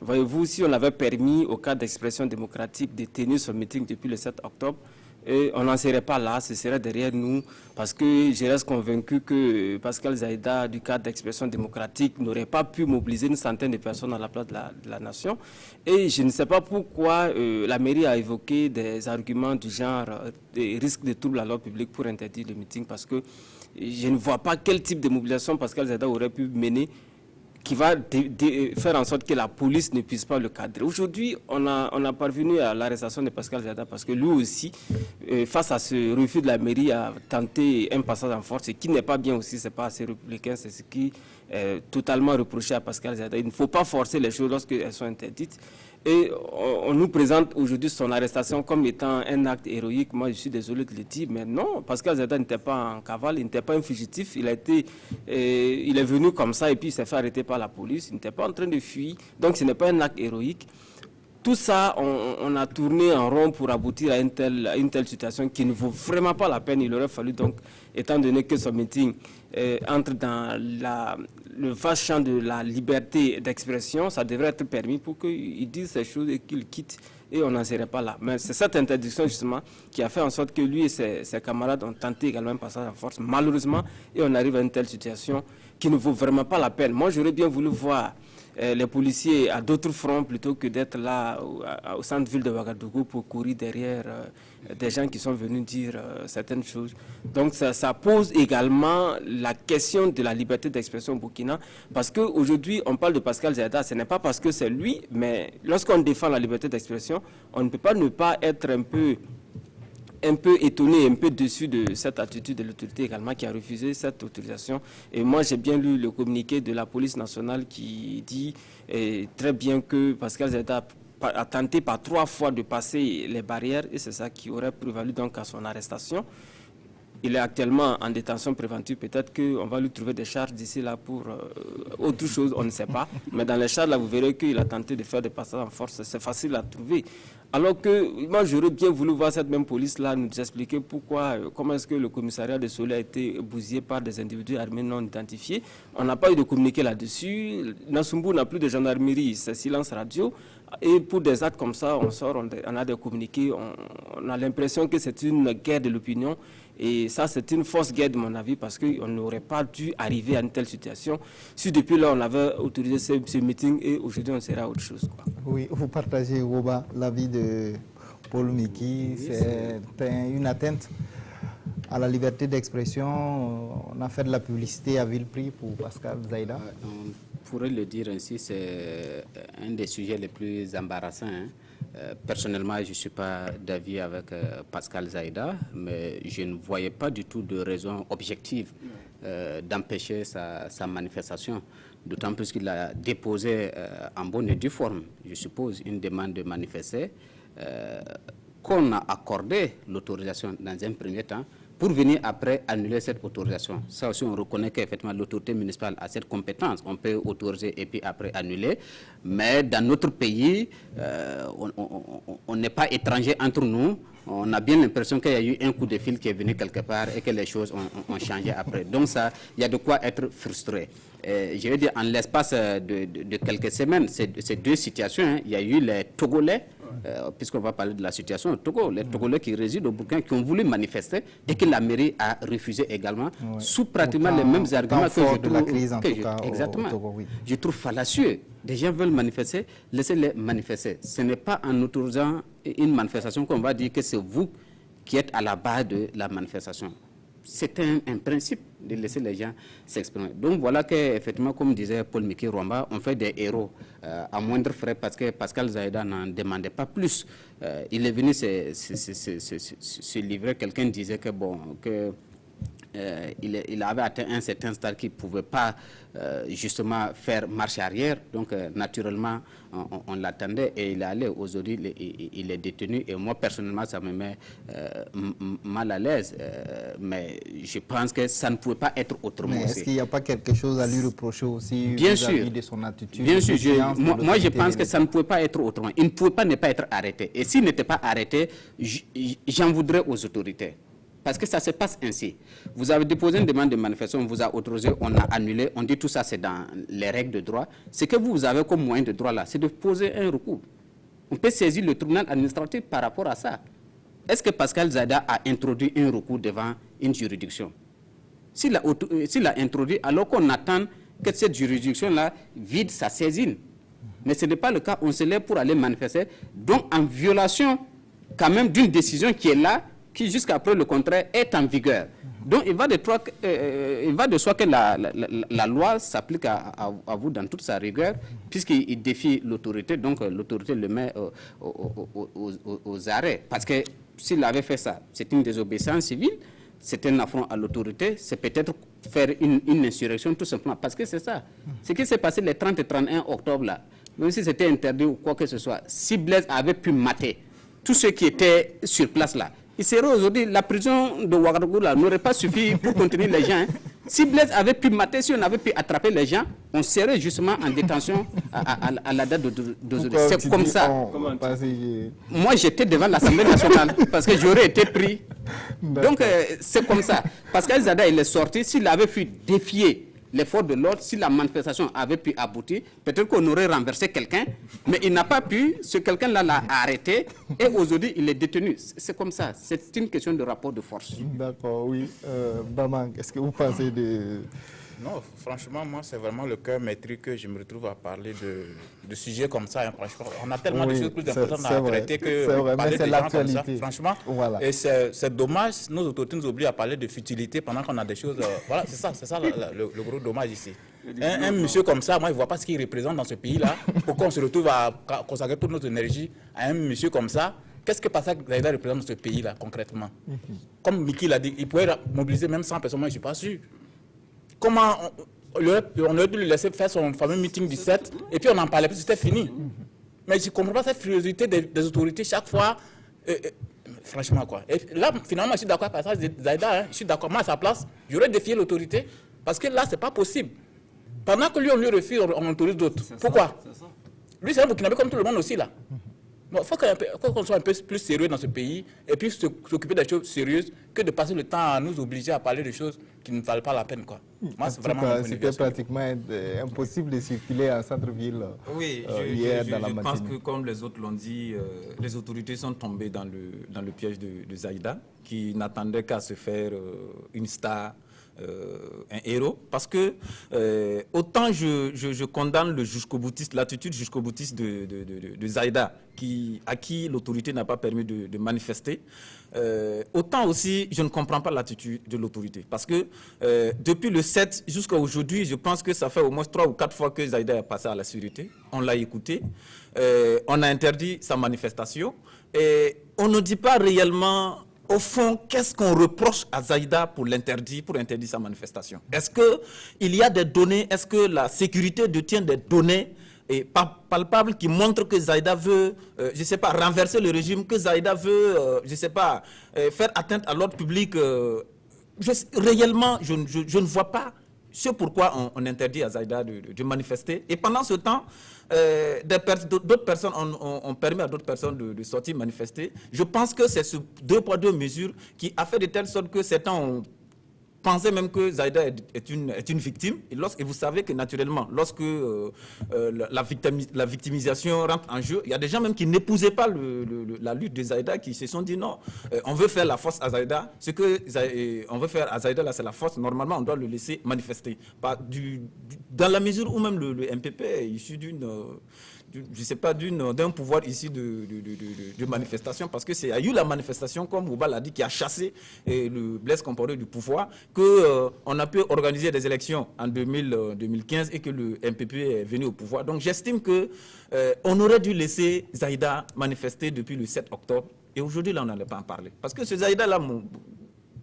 Voyez-vous, si on avait permis au cadre d'expression démocratique de tenir son meeting depuis le 7 octobre, et on n'en serait pas là, ce serait derrière nous, parce que je reste convaincu que Pascal Zaïda, du cadre d'expression démocratique, n'aurait pas pu mobiliser une centaine de personnes à la place de la nation. Et je ne sais pas pourquoi la mairie a évoqué des arguments du genre des risques de troubles à l'ordre public pour interdire le meeting, parce que je ne vois pas quel type de mobilisation Pascal Zaïda aurait pu mener qui va faire en sorte que la police ne puisse pas le cadrer. Aujourd'hui, on a parvenu à l'arrestation de Pascal Zaïda parce que lui aussi, face à ce refus de la mairie, a tenté un passage en force, ce qui n'est pas bien aussi, ce n'est pas assez républicain, c'est ce qui est totalement reproché à Pascal Zaïda. Il ne faut pas forcer les choses lorsqu'elles sont interdites. Et on nous présente aujourd'hui son arrestation comme étant un acte héroïque. Moi, je suis désolé de le dire, mais non, Pascal Zaïda n'était pas en cavale, il n'était pas un fugitif. Il est venu comme ça et puis il s'est fait arrêter par la police. Il n'était pas en train de fuir. Donc, ce n'est pas un acte héroïque. Tout ça, on a tourné en rond pour aboutir à une telle situation qui ne vaut vraiment pas la peine. Il aurait fallu donc, étant donné que son meeting entre dans le vaste champ de la liberté d'expression, ça devrait être permis pour qu'il dise ces choses et qu'il quitte et on n'en serait pas là. Mais c'est cette interdiction justement qui a fait en sorte que lui et ses camarades ont tenté également un passage en force, malheureusement, et on arrive à une telle situation qui ne vaut vraiment pas la peine. Moi, j'aurais bien voulu voir les policiers à d'autres fronts plutôt que d'être là au centre-ville de Ouagadougou pour courir derrière des gens qui sont venus dire certaines choses. Donc ça pose également la question de la liberté d'expression au Burkina, parce qu'aujourd'hui on parle de Pascal Zaïda, ce n'est pas parce que c'est lui, mais lorsqu'on défend la liberté d'expression, on ne peut pas ne pas être un peu un peu étonné, un peu déçu de cette attitude de l'autorité également qui a refusé cette autorisation. Et moi, j'ai bien lu le communiqué de la police nationale qui dit très bien que Pascal Zaïda a tenté par 3 fois de passer les barrières et c'est ça qui aurait prévalu donc à son arrestation. Il est actuellement en détention préventive. Peut-être qu'on va lui trouver des charges d'ici là pour autre chose, on ne sait pas. Mais dans les charges, là, vous verrez qu'il a tenté de faire des passages en force. C'est facile à trouver. Alors que moi, j'aurais bien voulu voir cette même police-là nous expliquer pourquoi, comment est-ce que le commissariat de Solé a été bousillé par des individus armés non identifiés. On n'a pas eu de communiqué là-dessus. Nassumbu n'a plus de gendarmerie, c'est silence radio. Et pour des actes comme ça, on sort, on a des communiqués, on a l'impression que c'est une guerre de l'opinion. Et ça, c'est une fausse guerre de mon avis parce qu'on n'aurait pas dû arriver à une telle situation si depuis là, on avait autorisé ce meeting et aujourd'hui, on serait à autre chose, quoi. Oui, vous partagez, Woba, l'avis de Paul Miki. C'est une atteinte à la liberté d'expression. On a fait de la publicité à vil prix pour Pascal Zaïda. On pourrait le dire ainsi, c'est un des sujets les plus embarrassants, hein. Personnellement, je ne suis pas d'avis avec Pascal Zaïda, mais je ne voyais pas du tout de raison objective d'empêcher sa manifestation, d'autant plus qu'il a déposé en bonne et due forme, je suppose, une demande de manifester, qu'on a accordé l'autorisation dans un premier temps, pour venir après annuler cette autorisation. Ça aussi, on reconnaît qu'effectivement l'autorité municipale a cette compétence. On peut autoriser et puis après annuler. Mais dans notre pays, on n'est pas étranger entre nous. On a bien l'impression qu'il y a eu un coup de fil qui est venu quelque part et que les choses ont changé après. Donc ça, il y a de quoi être frustré. Je veux dire, en l'espace de quelques semaines, ces deux situations, hein, il y a eu les Togolais, puisqu'on va parler de la situation au Togo, les Togolais qui résident au Burkina, qui ont voulu manifester et que la mairie a refusé également, sous pratiquement les mêmes arguments que je trouve, la crise, en tout cas, exactement, au Togo, oui. Je trouve fallacieux. Des gens veulent manifester, laissez-les manifester. Ce n'est pas en autorisant une manifestation qu'on va dire que c'est vous qui êtes à la base de la manifestation. C'est un principe de laisser les gens s'exprimer. Donc voilà qu'effectivement, comme disait Paul Miki Rwamba, on fait des héros à moindre frais parce que Pascal Zaïda n'en demandait pas plus. Il est venu se livrer. Quelqu'un disait que bon, il avait atteint un certain stade qu'il ne pouvait pas justement faire marche arrière. Donc naturellement, on l'attendait et il est allé. Aujourd'hui, il est détenu et moi personnellement, ça me met mal à l'aise. Mais je pense que ça ne pouvait pas être autrement. Mais est-ce qu'il n'y a pas quelque chose à lui reprocher aussi bien sûr, de son attitude? Bien sûr, moi je pense que ça ne pouvait pas être autrement. Il ne pouvait pas ne pas être arrêté. Et s'il n'était pas arrêté, j'en voudrais aux autorités. Parce que ça se passe ainsi. Vous avez déposé une demande de manifestation, on vous a autorisé, on a annulé, on dit tout ça, c'est dans les règles de droit. Ce que vous avez comme moyen de droit là, c'est de poser un recours. On peut saisir le tribunal administratif par rapport à ça. Est-ce que Pascal Zaïda a introduit un recours devant une juridiction? S'il a introduit, alors qu'on attend que cette juridiction-là vide sa saisine. Mais ce n'est pas le cas, on se lève pour aller manifester, donc en violation quand même d'une décision qui est là, qui jusqu'à preuve le contraire est en vigueur. Donc il va de soi que la loi s'applique à vous dans toute sa rigueur, puisqu'il défie l'autorité, donc l'autorité le met aux arrêts. Parce que s'il avait fait ça, c'est une désobéissance civile, c'est un affront à l'autorité, c'est peut-être faire une insurrection tout simplement, parce que c'est ça. Ce qui s'est passé les 30 et 31 octobre là, même si c'était interdit ou quoi que ce soit, si Blaise avait pu mater tous ceux qui étaient sur place là, il serait aujourd'hui, la prison de Ouagadougou n'aurait pas suffi pour contenir les gens. Hein. Si Blaise avait pu mater, si on avait pu attraper les gens, on serait justement en détention à la date d'aujourd'hui. C'est comme ça. Moi, j'étais devant l'Assemblée nationale parce que j'aurais été pris. Donc, c'est comme ça. Pascal Zaïda, il est sorti. S'il avait pu défier l'effort de l'ordre, si la manifestation avait pu aboutir, peut-être qu'on aurait renversé quelqu'un, mais il n'a pas pu, ce quelqu'un-là l'a arrêté, et aujourd'hui, il est détenu. C'est comme ça, c'est une question de rapport de force. D'accord, oui. Bamang, qu'est-ce que vous pensez de... Non, franchement, moi, c'est vraiment le cœur maîtris que je me retrouve à parler de sujets comme ça. Hein, franchement, on a tellement de choses plus importantes à traiter que parler de gens comme ça. Franchement, voilà. Et c'est dommage, nos autorités nous obligent à parler de futilité pendant qu'on a des choses... voilà, c'est ça le gros dommage ici. Un monsieur comme ça, moi, je ne vois pas ce qu'il représente dans ce pays-là. Pourquoi on se retrouve à consacrer toute notre énergie à un monsieur comme ça qu'est-ce que Pascal Zaïda représente dans ce pays-là, concrètement? Comme Miki l'a dit, il pourrait mobiliser même 100 personnes, moi je ne suis pas sûr. Comment on aurait dû le laisser faire son fameux meeting du 7, et puis on n'en parlait plus, c'était fini. Mais je ne comprends pas cette frilosité des autorités chaque fois. Franchement, quoi. Et là, finalement, je suis d'accord avec Pascal Zaïda, je suis d'accord. Moi, à sa place, j'aurais défié l'autorité, parce que là, ce n'est pas possible. Pendant que lui, on lui refuse, on autorise d'autres. Pourquoi? Lui, c'est un Burkinabé comme tout le monde aussi, là. Il faut qu'on soit un peu plus sérieux dans ce pays et puis s'occuper des choses sérieuses que de passer le temps à nous obliger à parler de choses qui ne valent pas la peine, quoi. Moi, c'est vraiment c'était pratiquement impossible de circuler en centre-ville hier dans la matinée. Je pense que, comme les autres l'ont dit, les autorités sont tombées dans le piège de Zaïda, qui n'attendait qu'à se faire une star, un héros, parce que autant je condamne le jusqu'au-boutiste, l'attitude jusqu'au-boutiste de Zaïda, à qui l'autorité n'a pas permis de manifester, autant aussi je ne comprends pas l'attitude de l'autorité, parce que depuis le 7 jusqu'à aujourd'hui, je pense que ça fait au moins 3 ou 4 fois que Zaïda est passé à la sécurité. On l'a écouté, on a interdit sa manifestation, et on ne dit pas réellement. Au fond, qu'est-ce qu'on reproche à Zaïda pour interdire sa manifestation? Est-ce qu'il y a des données, est-ce que la sécurité détient des données palpables qui montrent que Zaïda veut, je ne sais pas, renverser le régime, que Zaïda veut, je ne sais pas, faire atteinte à l'ordre public? Réellement, je ne vois pas ce pourquoi on interdit à Zaïda de manifester. Et pendant ce temps, d'autres personnes ont permis à d'autres personnes de sortir manifester. Je pense que c'est ce 2 poids 2 mesures qui a fait de telle sorte que certains ont pensé même que Zaïda est une victime. Et vous savez que naturellement, lorsque la victimisation rentre en jeu, il y a des gens même qui n'épousaient pas la lutte de Zaïda, qui se sont dit non, on veut faire la force à Zaïda. Ce qu'on veut faire à Zaïda, là, c'est la force. Normalement, on doit le laisser manifester. Dans la mesure où même le MPP est issu je ne sais pas, d'un pouvoir ici de manifestation, parce que c'est a eu la manifestation, comme Ouba l'a dit, qui a chassé le Blaise Compaoré du pouvoir, qu'on a pu organiser des élections en 2015 et que le MPP est venu au pouvoir. Donc j'estime qu'on aurait dû laisser Zaïda manifester depuis le 7 octobre, et aujourd'hui, là, on n'allait pas en parler. Parce que ce Zaïda-là,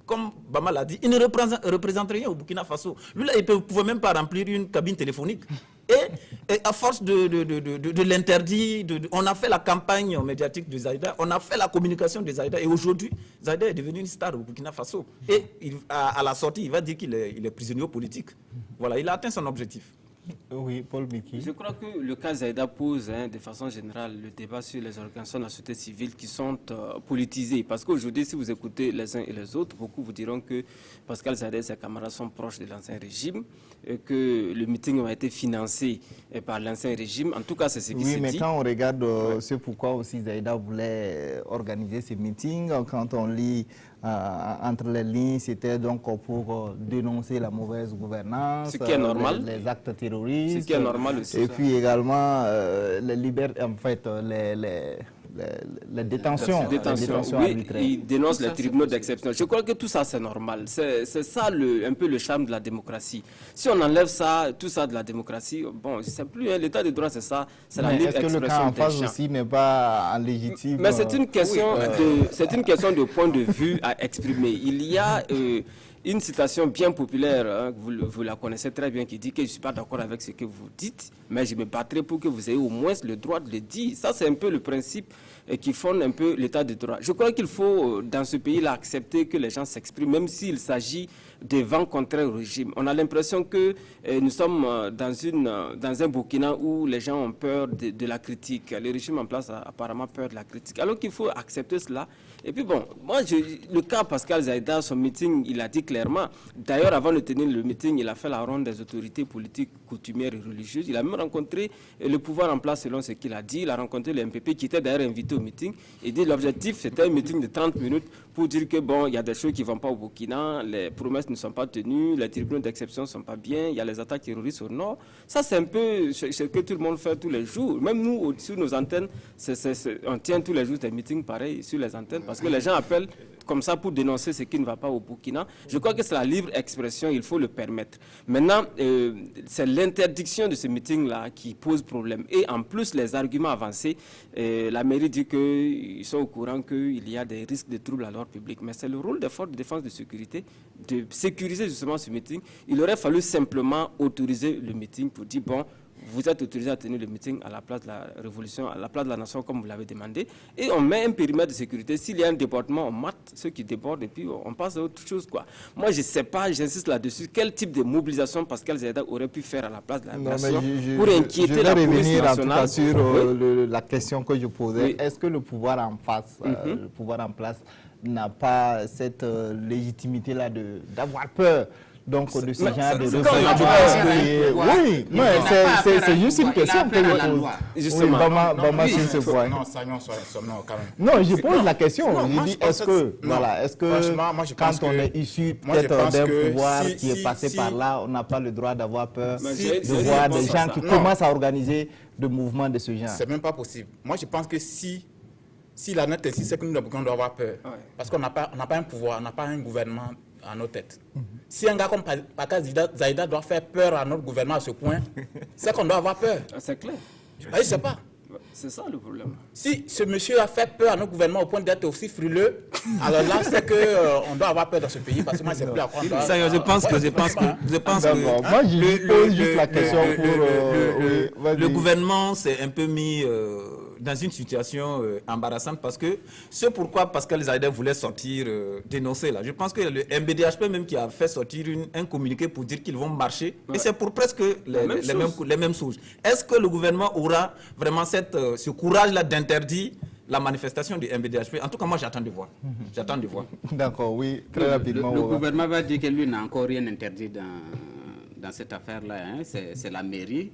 comme Bama l'a dit, il ne représente rien au Burkina Faso. Lui, là, il ne pouvait même pas remplir une cabine téléphonique. Et à force de l'interdit, on a fait la campagne médiatique de Zaïda, on a fait la communication de Zaïda, et aujourd'hui, Zaïda est devenu une star au Burkina Faso. Et à la sortie, il va dire qu'il est prisonnier politique. Voilà, il a atteint son objectif. Oui, Paul Miki. Je crois que le cas Zaïda pose de façon générale le débat sur les organisations de la société civile qui sont politisées. Parce qu'aujourd'hui, si vous écoutez les uns et les autres, beaucoup vous diront que Pascal Zaïda et ses camarades sont proches de l'ancien régime, et que le meeting a été financé par l'ancien régime. En tout cas, c'est ce qui se dit. Oui, mais quand on regarde ce pourquoi aussi Zaïda voulait organiser ces meetings, quand on lit entre les lignes, c'était donc pour dénoncer la mauvaise gouvernance, ce qui est normal, les actes terroristes, ce qui est normal aussi, et puis également les libertés, en fait, les détentions, oui, arbitraires. Il dénonce les tribunaux d'exception. Je crois que tout ça, c'est normal. C'est ça un peu le charme de la démocratie. Si on enlève ça, tout ça de la démocratie, bon, c'est plus l'état de droit, c'est ça, c'est la libre expression des gens. Est-ce que le cas en face aussi n'est pas en légitime? Mais c'est une question de point de vue à exprimer. Il y a une citation bien populaire, hein, vous la connaissez très bien, qui dit que je ne suis pas d'accord avec ce que vous dites, mais je me battrai pour que vous ayez au moins le droit de le dire. Ça, c'est un peu le principe qui fonde un peu l'état de droit. Je crois qu'il faut, dans ce pays-là, accepter que les gens s'expriment, même s'il s'agit de vents contraires au régime. On a l'impression que nous sommes dans un Burkina où les gens ont peur de la critique. Le régime en place a apparemment peur de la critique. Alors qu'il faut accepter cela. Et puis bon, moi, le cas Pascal Zaïda, son meeting, il a dit clairement. D'ailleurs, avant de tenir le meeting, il a fait la ronde des autorités politiques, coutumières et religieuses. Il a même rencontré le pouvoir en place selon ce qu'il a dit. Il a rencontré le MPP qui était d'ailleurs invité au meeting. Il dit l'objectif, c'était un meeting de 30 minutes pour dire que bon, il y a des choses qui ne vont pas au Burkina, les promesses ne sont pas tenues, les tribunaux d'exception ne sont pas bien, il y a les attaques terroristes au nord. Ça, c'est un peu ce que tout le monde fait tous les jours. Même nous, sur nos antennes, on tient tous les jours des meetings pareils sur les antennes parce que les gens appellent comme ça pour dénoncer ce qui ne va pas au Burkina. Je crois que c'est la libre expression, il faut le permettre. Maintenant, c'est l'interdiction de ce meeting-là qui pose problème. Et en plus, les arguments avancés, la mairie dit qu'ils sont au courant qu'il y a des risques de troubles à l'ordre public. Mais c'est le rôle des forces de défense de sécurité de sécuriser justement ce meeting. Il aurait fallu simplement autoriser le meeting pour dire, bon, vous êtes autorisé à tenir le meeting à la place de la révolution, à la place de la nation, comme vous l'avez demandé. Et on met un périmètre de sécurité. S'il y a un débordement, on mate ceux qui débordent et puis on passe à autre chose, quoi. Moi, je ne sais pas, j'insiste là-dessus, quel type de mobilisation Pascal Zaïda aurait pu faire à la place de la nation pour inquiéter la police nationale. Je vais revenir en tout cas sur la question que je posais. Oui. Est-ce que le pouvoir en face, le pouvoir en place, n'a pas cette légitimité-là d'avoir peur donc de ce genre de oui, c'est juste une question que je pose. Justement. Oui, sur ce point. Non, je pose la question. Je dis, est-ce que quand on est issu peut-être d'un pouvoir qui est passé par là, on n'a pas le droit d'avoir peur de voir des gens qui commencent à organiser des mouvements de ce genre? C'est même pas possible. Moi, je pense que si la note est ici, c'est que nous devons avoir peur. Parce qu'on n'a pas un pouvoir, on n'a pas un gouvernement à nos têtes. Si un gars comme Pascal Zaïda doit faire peur à notre gouvernement à ce point, c'est qu'on doit avoir peur. C'est clair. Je ne sais pas. C'est ça le problème. Si ce monsieur a fait peur à notre gouvernement au point d'être aussi frileux, alors là, c'est qu'on doit avoir peur dans ce pays, parce que moi, c'est plus à quoi on doit... Je pense que... Moi, je pose juste la question pour... Le gouvernement s'est un peu mis dans une situation embarrassante parce que ce pourquoi Pascal Zaïda voulait sortir, dénoncer là. Je pense que le MBDHP même qui a fait sortir un communiqué pour dire qu'ils vont marcher, et c'est pour presque les mêmes choses. Est-ce que le gouvernement aura vraiment ce courage-là d'interdire la manifestation du MBDHP? En tout cas, moi, j'attends de voir. J'attends de voir. D'accord, oui, très rapidement. Le gouvernement va dire que lui n'a encore rien interdit dans cette affaire-là. Hein. C'est la mairie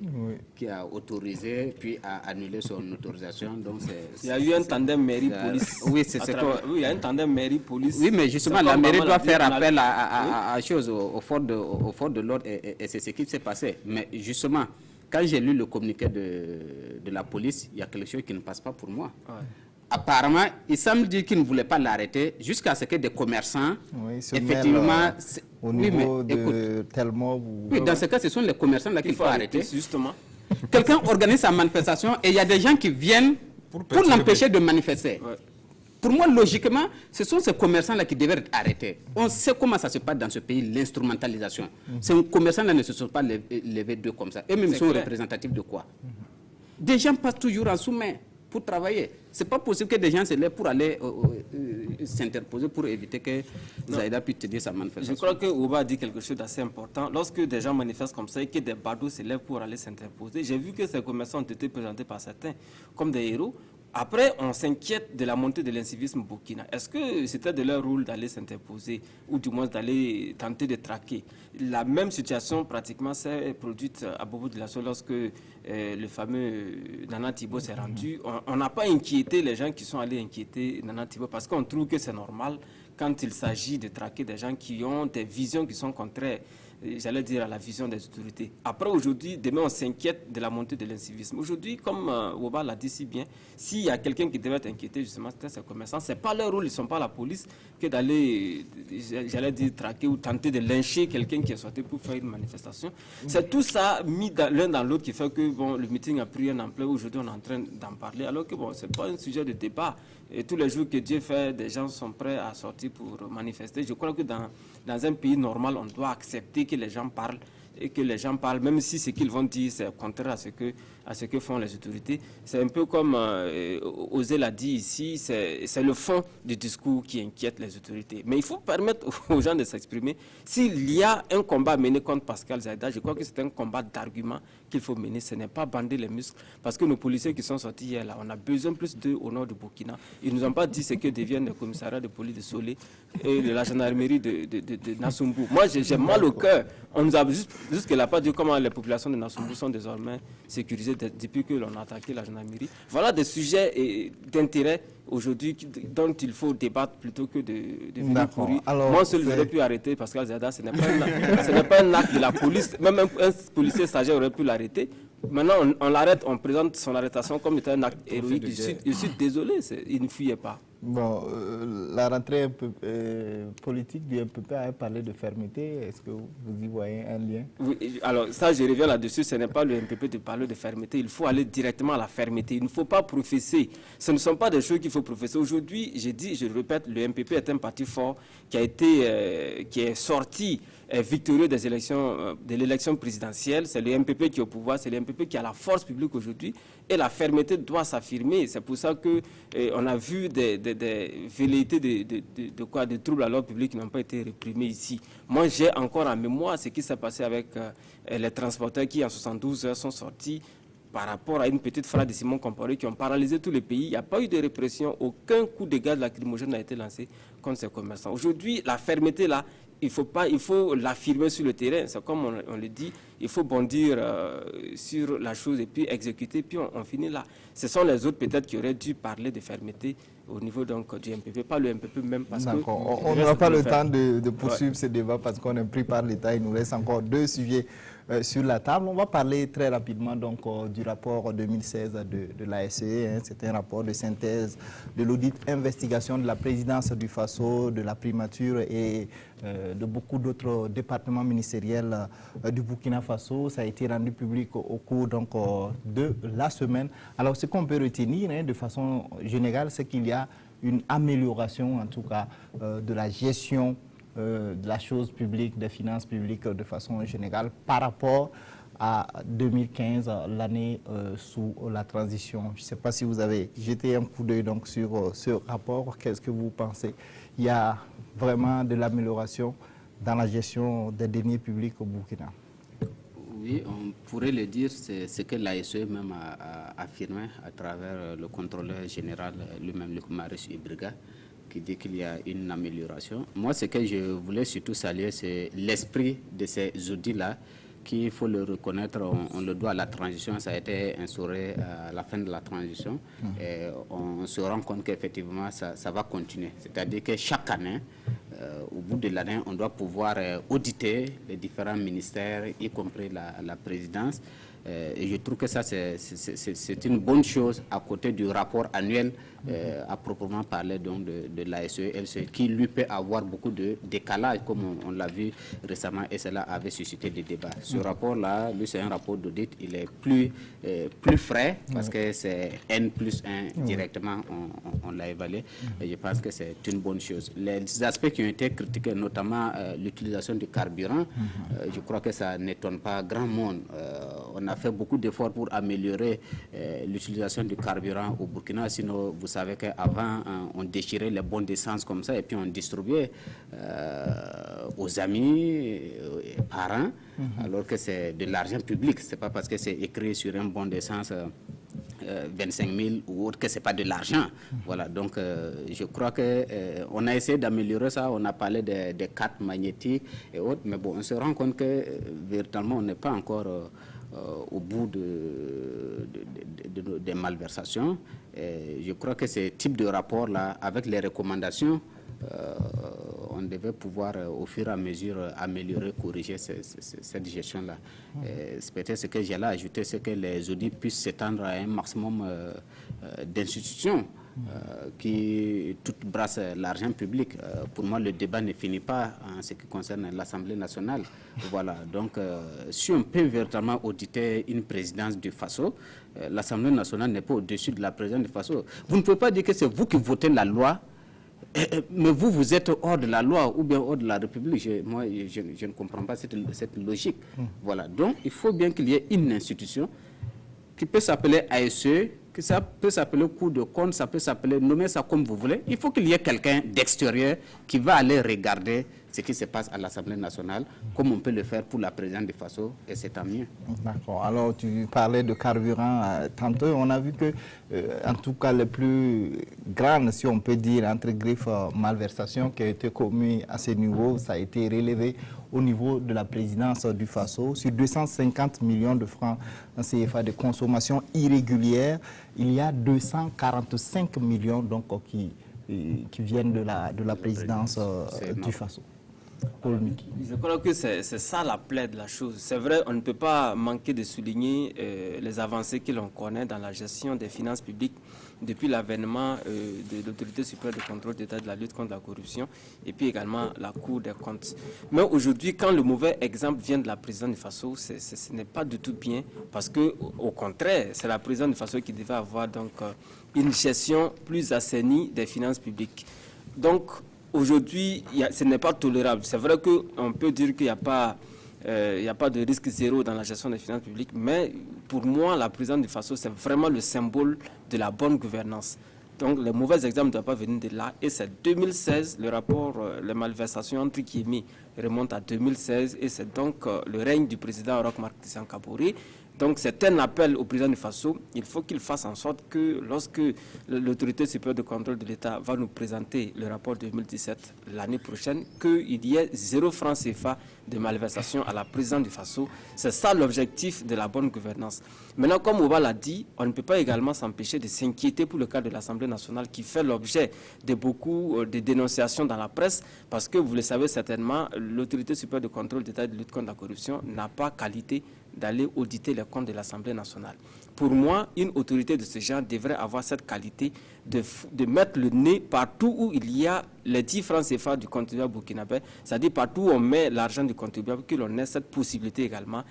qui a autorisé, puis a annulé son autorisation. Donc il y a eu un tandem mairie-police. Oui, c'est ça. Oui, il y a un tandem mairie-police. Oui, mais justement, la mairie doit faire appel à choses, au fort de l'ordre, et c'est ce qui s'est passé. Mais justement, quand j'ai lu le communiqué de la police, il y a quelque chose qui ne passe pas pour moi. Apparemment, il semble dire qu'ils ne voulaient pas l'arrêter jusqu'à ce que des commerçants, effectivement... au niveau de tellement... Oui, dans ce cas, ce sont les commerçants là qu'il faut arrêter. Justement. Quelqu'un organise sa manifestation et il y a des gens qui viennent pour l'empêcher de manifester. Pour moi, logiquement, ce sont ces commerçants-là qui devraient être arrêtés. On sait comment ça se passe dans ce pays, l'instrumentalisation. Ces commerçants-là ne se sont pas levés d'eux comme ça. Eux-mêmes sont représentatifs de quoi? Des gens passent toujours en sous-main pour travailler. Ce n'est pas possible que des gens se lèvent pour aller s'interposer pour éviter que Zaïda puisse tenir sa manifestation. Je crois que Ouba a dit quelque chose d'assez important. Lorsque des gens manifestent comme ça et que des badauds se lèvent pour aller s'interposer, j'ai vu que ces commerçants ont été présentés par certains comme des héros. Après, on s'inquiète de la montée de l'incivisme au Burkina. Est-ce que c'était de leur rôle d'aller s'interposer ou du moins d'aller tenter de traquer? La même situation pratiquement s'est produite à Bobo de la Soie lorsque le fameux Nana Thibault s'est rendu. On n'a pas inquiété les gens qui sont allés inquiéter Nana Thibault parce qu'on trouve que c'est normal quand il s'agit de traquer des gens qui ont des visions qui sont contraires, j'allais dire, à la vision des autorités. Après, aujourd'hui, demain, on s'inquiète de la montée de l'incivisme. Aujourd'hui, comme Ouba l'a dit si bien, s'il y a quelqu'un qui devait être inquiété, justement, c'était ces commerçants. Ce n'est pas leur rôle, ils ne sont pas la police, que d'aller, j'allais dire, traquer ou tenter de lyncher quelqu'un qui est sorti pour faire une manifestation. C'est tout ça mis l'un dans l'autre qui fait que bon, le meeting a pris une ampleur. Aujourd'hui, on est en train d'en parler, alors que bon, ce n'est pas un sujet de débat. Et tous les jours que Dieu fait, des gens sont prêts à sortir pour manifester. Je crois que dans un pays normal, on doit accepter que les gens parlent et que les gens parlent, même si ce qu'ils vont dire, c'est contraire à ce que font les autorités. C'est un peu comme Osé l'a dit ici, c'est le fond du discours qui inquiète les autorités. Mais il faut permettre aux gens de s'exprimer. S'il y a un combat mené contre Pascal Zaïda, je crois que c'est un combat d'arguments qu'il faut mener. Ce n'est pas bander les muscles. Parce que nos policiers qui sont sortis hier, là, on a besoin plus d'eux au nord du Burkina. Ils ne nous ont pas dit ce que deviennent les commissariats de police de Solé et de la gendarmerie de Nassumbu. Moi, j'ai mal au cœur. On nous a jusque-là pas dit comment les populations de Nassumbu sont désormais sécurisées depuis que l'on a attaqué la gendarmerie. Voilà des sujets d'intérêt aujourd'hui dont il faut débattre plutôt que de venir courir. Moi seul, j'aurais pu arrêter Pascal Zaïda. Ce n'est pas un acte de la police. Même un policier stagiaire aurait pu l'arrêter. Maintenant, on l'arrête, on présente son arrestation comme étant un acte héroïque. Je suis désolé, il ne fuyait pas. Bon, la rentrée politique du MPP a parlé de fermeté. Est-ce que vous y voyez un lien? Oui, alors ça, je reviens là-dessus. Ce n'est pas le MPP de parler de fermeté. Il faut aller directement à la fermeté. Il ne faut pas professer. Ce ne sont pas des choses qu'il faut professer. Aujourd'hui, j'ai dit, je le répète, le MPP est un parti fort qui est sorti victorieux des élections, de l'élection présidentielle. C'est le MPP qui est au pouvoir, c'est le MPP qui a la force publique aujourd'hui. Et la fermeté doit s'affirmer. C'est pour ça qu'on a vu des velléités de troubles à l'ordre public qui n'ont pas été réprimés ici. Moi, j'ai encore en mémoire ce qui s'est passé avec les transporteurs qui, en 72 heures, sont sortis par rapport à une petite phrase de Simon Compaoré qui ont paralysé tout le pays. Il n'y a pas eu de répression, aucun coup de gaz lacrymogène n'a été lancé contre ces commerçants. Aujourd'hui, la fermeté, là, il faut l'affirmer sur le terrain. C'est comme on le dit, il faut bondir sur la chose et puis exécuter, puis on finit là. Ce sont les autres peut-être qui auraient dû parler de fermeté au niveau donc, du MPP, pas le MPP même. D'accord. On n'aura pas le temps de poursuivre ce débat parce qu'on est pris par l'État. Il nous reste encore 2 sujets sur la table. On va parler très rapidement donc, du rapport 2016 de l'ASE. C'est un rapport de synthèse de l'audit investigation de la présidence du FASO, de la primature et de beaucoup d'autres départements ministériels du Burkina Faso. Ça a été rendu public au cours donc, de la semaine. Alors, ce qu'on peut retenir de façon générale, c'est qu'il y a une amélioration, en tout cas, de la gestion de la chose publique, des finances publiques de façon générale par rapport à 2015, l'année sous la transition. Je ne sais pas si vous avez jeté un coup d'œil donc sur ce rapport. Qu'est-ce que vous pensez? Il y a vraiment de l'amélioration dans la gestion des deniers publics au Burkina. Oui, on pourrait le dire, c'est ce que l'ASE même a affirmé à travers le contrôleur général lui-même, Luc Marius Ibriga, qui dit qu'il y a une amélioration. Moi, ce que je voulais surtout saluer, c'est l'esprit de ces audits-là, qu'il faut le reconnaître, on le doit à la transition. Ça a été instauré à la fin de la transition. Et on se rend compte qu'effectivement, ça va continuer. C'est-à-dire que chaque année, au bout de l'année, on doit pouvoir auditer les différents ministères, y compris la présidence. Et je trouve que ça, c'est une bonne chose à côté du rapport annuel à proprement parler donc de l'ASE, qui lui peut avoir beaucoup de décalage, comme on l'a vu récemment, et cela avait suscité des débats. Ce rapport-là, lui, c'est un rapport d'audit, il est plus frais, parce que c'est N+1 directement, on l'a évalué, et je pense que c'est une bonne chose. Les aspects qui ont été critiqués, notamment l'utilisation du carburant, je crois que ça n'étonne pas grand monde. On a fait beaucoup d'efforts pour améliorer l'utilisation du carburant au Burkina. Sinon, vous savez qu'avant, on déchirait les bons d'essence comme ça et puis on distribuait aux amis et parents, alors que c'est de l'argent public. Ce n'est pas parce que c'est écrit sur un bon d'essence 25 000 ou autre que ce n'est pas de l'argent. Voilà, donc je crois qu'on a essayé d'améliorer ça. On a parlé des cartes magnétiques et autres, mais bon, on se rend compte que véritablement, on n'est pas encore au bout des malversations. Et je crois que ce type de rapport-là, avec les recommandations, on devait pouvoir au fur et à mesure améliorer, corriger cette gestion-là. Peut-être ce que j'allais ajouter, c'est que les audits puissent s'étendre à un maximum d'institutions qui toutes brassent l'argent public. Pour moi, le débat ne finit pas en ce qui concerne l'Assemblée nationale. Voilà, donc si on peut véritablement auditer une présidence du FASO, l'Assemblée nationale n'est pas au-dessus de la présidence du FASO. Vous ne pouvez pas dire que c'est vous qui votez la loi, mais vous êtes hors de la loi ou bien hors de la République. Moi, je ne comprends pas cette logique. Voilà, donc il faut bien qu'il y ait une institution qui peut s'appeler ASE, que ça peut s'appeler Cour de compte, ça peut s'appeler, nommer ça comme vous voulez. Il faut qu'il y ait quelqu'un d'extérieur qui va aller regarder ce qui se passe à l'Assemblée nationale, comme on peut le faire pour la présidente de FASO, et c'est tant mieux. D'accord. Alors, tu parlais de carburant tantôt. On a vu que, en tout cas, les plus grandes, si on peut dire, entre griffes, malversations qui ont été commises à ce niveau, ça a été relevé au niveau de la présidence du FASO. Sur 250 millions de francs en CFA de consommation irrégulière, il y a 245 millions donc, qui viennent de la présidence du FASO. Je crois que c'est ça la plaie de la chose. C'est vrai, on ne peut pas manquer de souligner les avancées que l'on connaît dans la gestion des finances publiques depuis l'avènement de l'autorité supérieure de contrôle d'État de la lutte contre la corruption et puis également la Cour des comptes. Mais aujourd'hui, quand le mauvais exemple vient de la présidente du Faso, ce n'est pas du tout bien parce que, au contraire, c'est la présidente du Faso qui devait avoir donc une gestion plus assainie des finances publiques. Donc, aujourd'hui, ce n'est pas tolérable. C'est vrai qu'on peut dire qu'il n'y a pas de risque zéro dans la gestion des finances publiques, mais pour moi, la présidente du Faso, c'est vraiment le symbole de la bonne gouvernance. Donc, les mauvais exemples ne doivent pas venir de là. Et c'est 2016, le rapport, les malversations entre Kiemi remonte à 2016, et c'est donc le règne du président Roch Marc Christian Kaboré. Donc, c'est un appel au président du Faso. Il faut qu'il fasse en sorte que lorsque l'autorité supérieure de contrôle de l'État va nous présenter le rapport 2017 l'année prochaine, qu'il y ait 0 franc CFA de malversation à la présidente du Faso. C'est ça l'objectif de la bonne gouvernance. Maintenant, comme Ouba l'a dit, on ne peut pas également s'empêcher de s'inquiéter pour le cas de l'Assemblée nationale qui fait l'objet de beaucoup de dénonciations dans la presse parce que, vous le savez certainement, l'autorité supérieure de contrôle d'État de lutte contre la corruption n'a pas qualité d'aller auditer les comptes de l'Assemblée nationale. Pour moi, une autorité de ce genre devrait avoir cette qualité de mettre le nez partout où il y a les 10 francs CFA du contribuable burkinabé, c'est-à-dire partout où on met l'argent du contribuable, que l'on ait cette possibilité également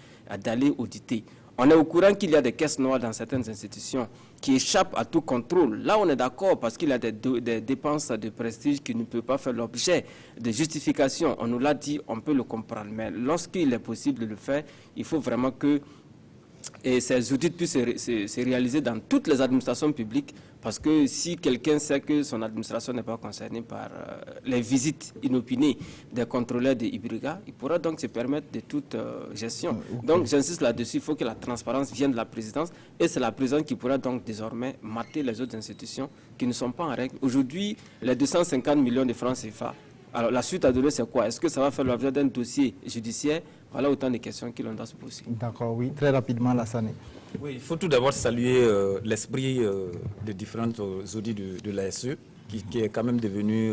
d'aller auditer. On est au courant qu'il y a des caisses noires dans certaines institutions qui échappent à tout contrôle. Là, on est d'accord parce qu'il y a des dépenses de prestige qui ne peuvent pas faire l'objet de justification. On nous l'a dit, on peut le comprendre. Mais lorsqu'il est possible de le faire, il faut vraiment que ces audits puissent se réaliser dans toutes les administrations publiques, parce que si quelqu'un sait que son administration n'est pas concernée par les visites inopinées des contrôleurs de Ibriga, il pourra donc se permettre de toute gestion. Okay. Donc j'insiste là-dessus, il faut que la transparence vienne de la présidence, et c'est la présidence qui pourra donc désormais mater les autres institutions qui ne sont pas en règle. Aujourd'hui, les 250 millions de francs CFA, alors la suite à donner c'est quoi? Est-ce que ça va faire l'objet d'un dossier judiciaire? Voilà autant de questions que l'on doit se poser. D'accord, oui. Très rapidement, Lassane. Oui, il faut tout d'abord saluer l'esprit des différentes audits de l'ASE, qui est quand même devenu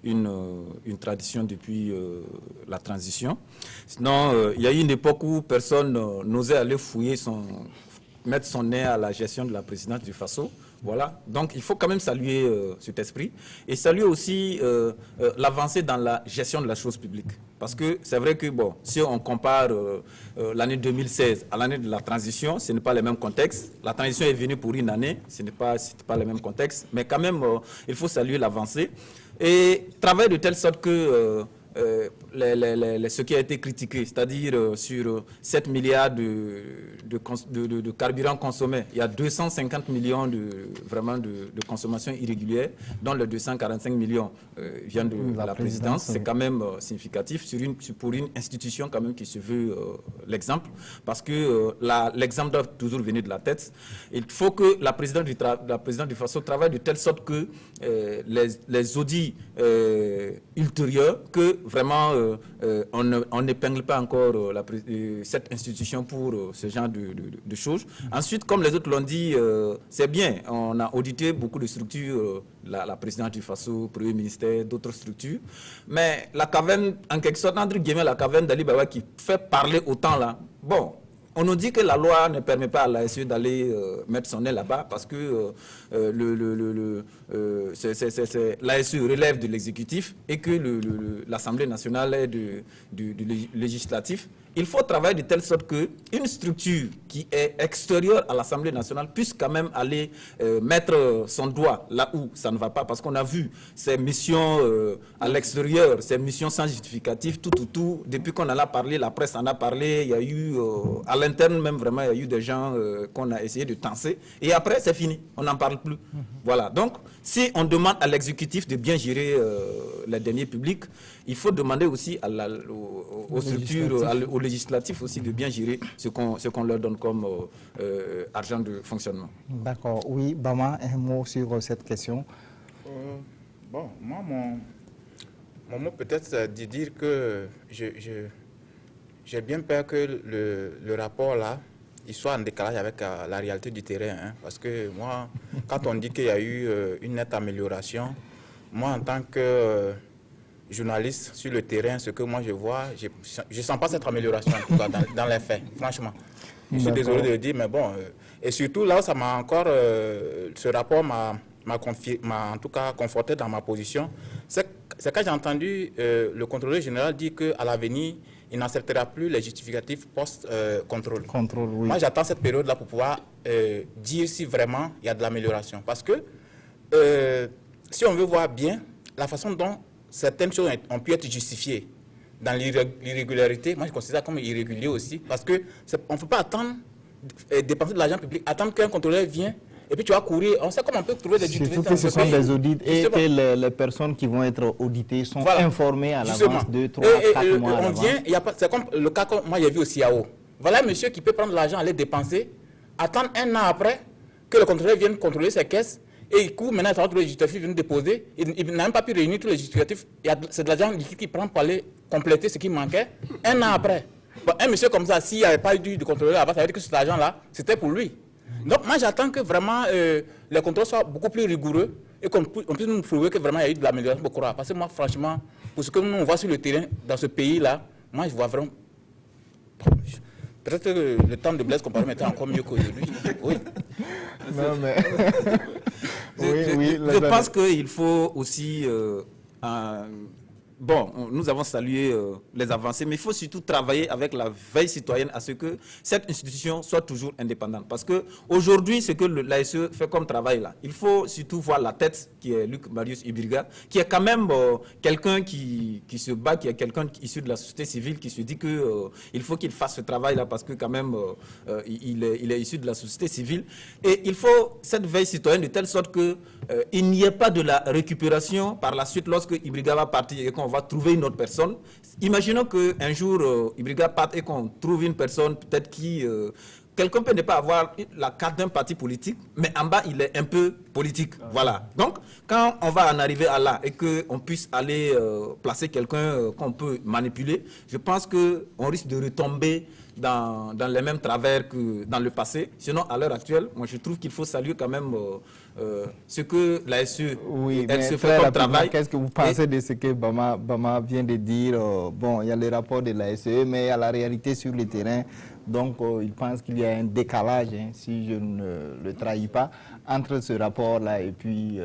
une tradition depuis la transition. Sinon, il y a eu une époque où personne n'osait aller mettre son nez à la gestion de la présidence du Faso. Voilà, donc il faut quand même saluer cet esprit et saluer aussi l'avancée dans la gestion de la chose publique. Parce que c'est vrai que, bon, si on compare l'année 2016 à l'année de la transition, ce n'est pas le même contexte. La transition est venue pour une année, ce n'est pas le même contexte, mais quand même, il faut saluer l'avancée et travailler de telle sorte que ce qui a été critiqué, c'est-à-dire sur 7 milliards de carburant consommé, il y a 250 millions de consommation irrégulière, dont les 245 millions viennent de la présidence. C'est quand même significatif pour une institution quand même qui se veut l'exemple, parce que l'exemple doit toujours venir de la tête. Il faut que la présidente du Faso travaille de telle sorte que les audits ultérieurs, que vraiment on n'épingle pas encore cette institution pour ce genre de choses. Ensuite, comme les autres l'ont dit, c'est bien, on a audité beaucoup de structures, la présidente du Faso, Premier ministère, d'autres structures, mais la caverne, en quelque sorte, entre guillemets, la caverne d'Ali Baba qui fait parler autant là, bon, on nous dit que la loi ne permet pas à l'ASE d'aller mettre son nez là-bas parce que l'ASE relève de l'exécutif et que l'Assemblée nationale est du législatif. Il faut travailler de telle sorte qu'une structure qui est extérieure à l'Assemblée nationale puisse quand même aller mettre son doigt là où ça ne va pas. Parce qu'on a vu ces missions à l'extérieur, ces missions sans justificatif, tout. Depuis qu'on en a parlé, la presse en a parlé, il y a eu, à l'interne même vraiment, il y a eu des gens qu'on a essayé de tenser. Et après, c'est fini, on n'en parle plus. Voilà, donc si on demande à l'exécutif de bien gérer les deniers publics, il faut demander aussi aux structures, aux législatifs aussi de bien gérer ce qu'on leur donne comme argent de fonctionnement. D'accord. Oui, Bama, un mot sur cette question. Bon, moi, mon mot peut-être c'est de dire que j'ai bien peur que le rapport là, il soit en décalage avec la réalité du terrain. Hein, parce que moi, quand on dit qu'il y a eu une nette amélioration, moi en tant que journaliste sur le terrain, ce que moi je vois, je ne sens pas cette amélioration en tout cas dans les faits, franchement. Je suis désolé de le dire, mais bon. Et surtout, là où ça m'a encore... ce rapport m'a en tout cas conforté dans ma position. C'est quand j'ai entendu le contrôleur général dire qu'à l'avenir, il n'acceptera plus les justificatifs post-contrôle. Oui. Moi, j'attends cette période-là pour pouvoir dire si vraiment il y a de l'amélioration. Parce que si on veut voir bien la façon dont certaines choses ont pu être justifiées dans l'irrégularité, moi je considère ça comme irrégulier aussi, parce qu'on ne peut pas attendre, dépenser de l'argent public, attendre qu'un contrôleur vienne, et puis tu vas courir. On sait comment on peut trouver des justificatifs. Surtout que ce sont des audits et que les personnes qui vont être auditées sont informées à l'avance, 2, 3, 4 mois à l'avance. C'est comme le cas que moi j'ai vu au CIAO. Voilà un monsieur qui peut prendre l'argent, aller dépenser, attendre un an après que le contrôleur vienne contrôler ses caisses, et il court maintenant, il tous les justificatifs viennent déposer. Il n'a même pas pu réunir tous les justificatifs. C'est de l'argent liquide qu'il prend pour aller compléter ce qui manquait un an après. Bon, un monsieur comme ça, s'il n'y avait pas eu de contrôleur là-bas, ça veut dire que cet argent-là, c'était pour lui. Donc moi j'attends que vraiment les contrôles soient beaucoup plus rigoureux et qu'on puisse nous prouver que vraiment il y a eu de l'amélioration pour croire. Parce que moi franchement, pour ce que nous on voit sur le terrain dans ce pays-là, moi je vois vraiment... Peut-être que le temps de Blaise Compaoré était encore mieux qu'aujourd'hui. Oui. Non, mais... Je pense qu'il faut aussi... Bon, nous avons salué les avancées, mais il faut surtout travailler avec la veille citoyenne à ce que cette institution soit toujours indépendante. Parce qu'aujourd'hui, ce que l'ASE fait comme travail là, il faut surtout voir la tête qui est Luc Marius Ibriga, qui est quand même quelqu'un qui se bat, qui est quelqu'un issu de la société civile, qui se dit qu'il faut qu'il fasse ce travail là parce que quand même il est issu de la société civile. Et il faut cette veille citoyenne de telle sorte qu'il n'y ait pas de la récupération par la suite lorsque Ibriga va partir et qu'on va trouver une autre personne. Imaginons qu'un jour, Ibriga parte et qu'on trouve une personne peut-être qui... quelqu'un peut ne pas avoir la carte d'un parti politique, mais en bas, il est un peu politique. Voilà. Donc, quand on va en arriver à là et qu'on puisse aller placer quelqu'un qu'on peut manipuler, je pense qu'on risque de retomber dans les mêmes travers que dans le passé. Sinon, à l'heure actuelle, moi, je trouve qu'il faut saluer quand même ce que la SE, elle se fait comme travail. Qu'est-ce que vous pensez de ce que Bama vient de dire? Bon, il y a le rapport de la SE, mais il y a la réalité sur le terrain. Donc, il pense qu'il y a un décalage, si je ne le trahis pas, entre ce rapport-là et puis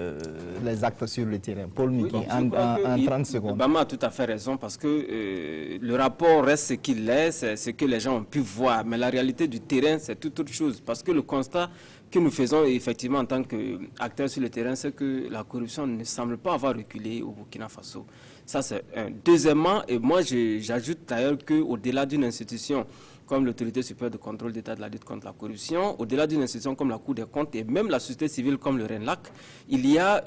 les actes sur le terrain. Paul Miki, en 30 secondes. Bama a tout à fait raison parce que le rapport reste ce qu'il est, c'est ce que les gens ont pu voir. Mais la réalité du terrain, c'est toute autre chose. Parce que le constat que nous faisons effectivement en tant qu'acteurs sur le terrain, c'est que la corruption ne semble pas avoir reculé au Burkina Faso. Ça, c'est un. Deuxièmement, et moi j'ajoute d'ailleurs qu'au-delà d'une institution comme l'autorité supérieure de contrôle d'État de la lutte contre la corruption, au-delà d'une institution comme la Cour des comptes et même la société civile comme le RENLAC, il y a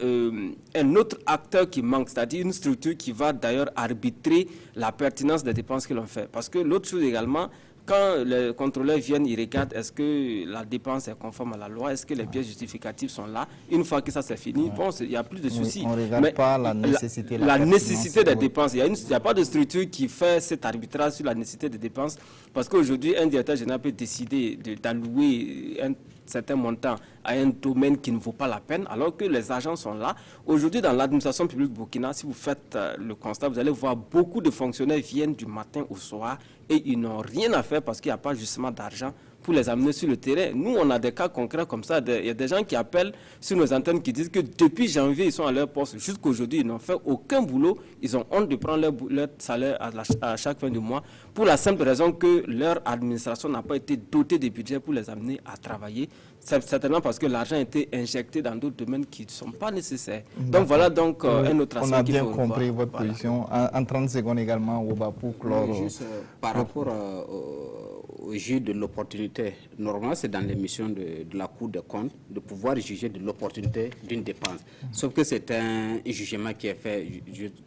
un autre acteur qui manque, c'est-à-dire une structure qui va d'ailleurs arbitrer la pertinence des dépenses que l'on fait. Parce que l'autre chose également, quand les contrôleurs viennent, ils regardent est-ce que la dépense est conforme à la loi, est-ce que les pièces justificatives sont là. Une fois que ça c'est fini, bon, il n'y a plus de soucis. On ne regarde pas la nécessité. La nécessité des dépenses. Il n'y a pas de structure qui fait cet arbitrage sur la nécessité des dépenses. Parce qu'aujourd'hui, un directeur général peut décider d'allouer un certain montant à un domaine qui ne vaut pas la peine, alors que les agents sont là. Aujourd'hui, dans l'administration publique Burkina, si vous faites le constat, vous allez voir beaucoup de fonctionnaires viennent du matin au soir et ils n'ont rien à faire parce qu'il n'y a pas justement d'argent pour les amener sur le terrain. Nous, on a des cas concrets comme ça. Il y a des gens qui appellent sur nos antennes qui disent que depuis janvier, ils sont à leur poste. Jusqu'aujourd'hui, ils n'ont fait aucun boulot. Ils ont honte de prendre leur salaire à chaque fin du mois pour la simple raison que leur administration n'a pas été dotée de budget pour les amener à travailler. Certainement parce que l'argent a été injecté dans d'autres domaines qui ne sont pas nécessaires. Donc voilà donc un autre aspect. On a bien compris votre position. En 30 secondes également, Ouba, pour clore. Juste par rapport au juge de l'opportunité, normalement c'est dans les missions de la Cour des comptes de pouvoir juger de l'opportunité d'une dépense. Sauf que c'est un jugement qui est fait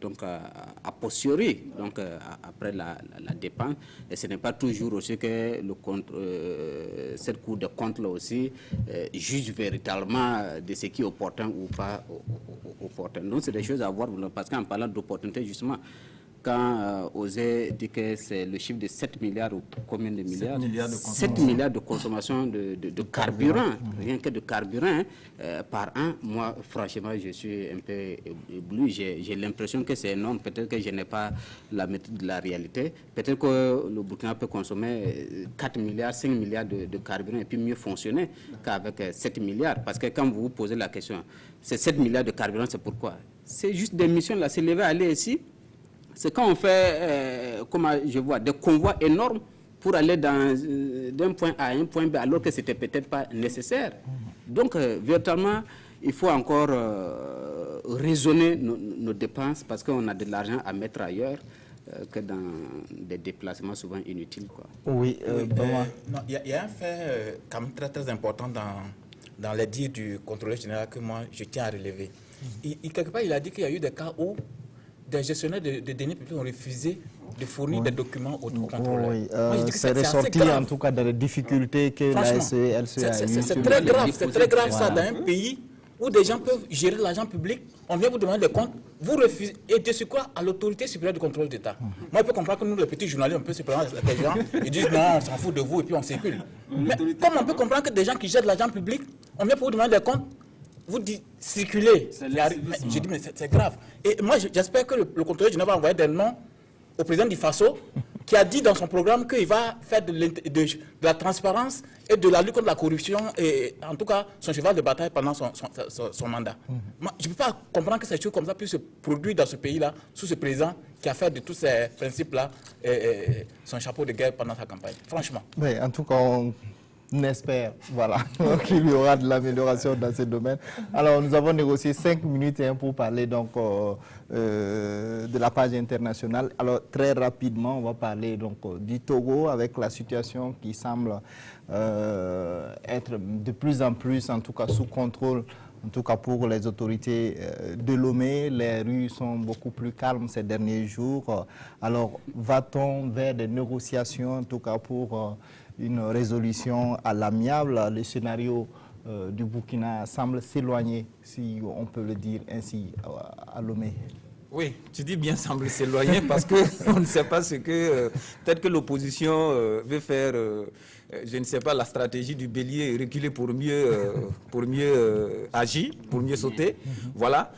donc a posteriori, donc après la dépense, et ce n'est pas toujours aussi que cette Cour des comptes là aussi juge véritablement de ce qui est opportun ou pas opportun. Donc c'est des choses à voir, parce qu'en parlant d'opportunité justement, quelqu'un osait dire que c'est le chiffre de 7 milliards ou combien de milliards 7 milliards de consommation de carburant, rien que de carburant par an. Moi, franchement, je suis un peu ébloui. J'ai l'impression que c'est énorme. Peut-être que je n'ai pas la méthode de la réalité. Peut-être que le Burkina peut consommer 4 milliards, 5 milliards de carburant et puis mieux fonctionner qu'avec 7 milliards. Parce que quand vous vous posez la question, ces 7 milliards de carburant, c'est pourquoi? C'est juste des missions là, c'est lever, aller ici. C'est quand on fait, comme je vois, des convois énormes pour aller d'un point A à un point B, alors que ce n'était peut-être pas nécessaire. Donc, véritablement, il faut encore raisonner nos dépenses parce qu'on a de l'argent à mettre ailleurs que dans des déplacements souvent inutiles, quoi. Oui, il y a un fait quand même très, très important dans les dires du contrôleur général que moi, je tiens à relever. Quelque part, il a dit qu'il y a eu des cas où des gestionnaires de deniers publics ont refusé de fournir des documents aux contrôleurs. Oui, c'est ressorti en tout cas dans les difficultés que la SELC a eues. C'est très grave ça dans un pays où des gens peuvent gérer l'argent public, on vient vous demander des comptes, vous refusez, et de ce quoi à l'autorité supérieure du contrôle d'État. Moi, je peux comprendre que nous, les petits journalistes, on peut se prendre des gens, ils disent non, on s'en fout de vous et puis on circule. Mais comment on peut comprendre que des gens qui gèrent l'argent public, on vient pour vous demander des comptes, vous dites circuler. Je dis, mais c'est grave. Et moi, j'espère que le contrôleur général va envoyer des noms au président du FASO, qui a dit dans son programme qu'il va faire de la transparence et de la lutte contre la corruption, et en tout cas son cheval de bataille pendant son mandat. Moi, je ne peux pas comprendre que ces choses comme ça puissent se produire dans ce pays-là, sous ce président qui a fait de tous ces principes-là son chapeau de guerre pendant sa campagne. Franchement. Oui, en tout cas, on espère qu'il y aura de l'amélioration dans ce domaine. Alors, nous avons négocié 5 minutes pour parler donc, de la page internationale. Alors, très rapidement, on va parler donc, du Togo avec la situation qui semble être de plus en plus, en tout cas, sous contrôle. En tout cas pour les autorités de Lomé, les rues sont beaucoup plus calmes ces derniers jours. Alors, va-t-on vers des négociations, en tout cas pour une résolution à l'amiable? Le scénario du Burkina semble s'éloigner, si on peut le dire ainsi, à Lomé. Oui, tu dis bien semble s'éloigner parce qu'on ne sait pas ce que... peut-être que l'opposition veut faire... je ne sais pas, la stratégie du bélier, reculer pour mieux agir, pour mieux sauter. Voilà.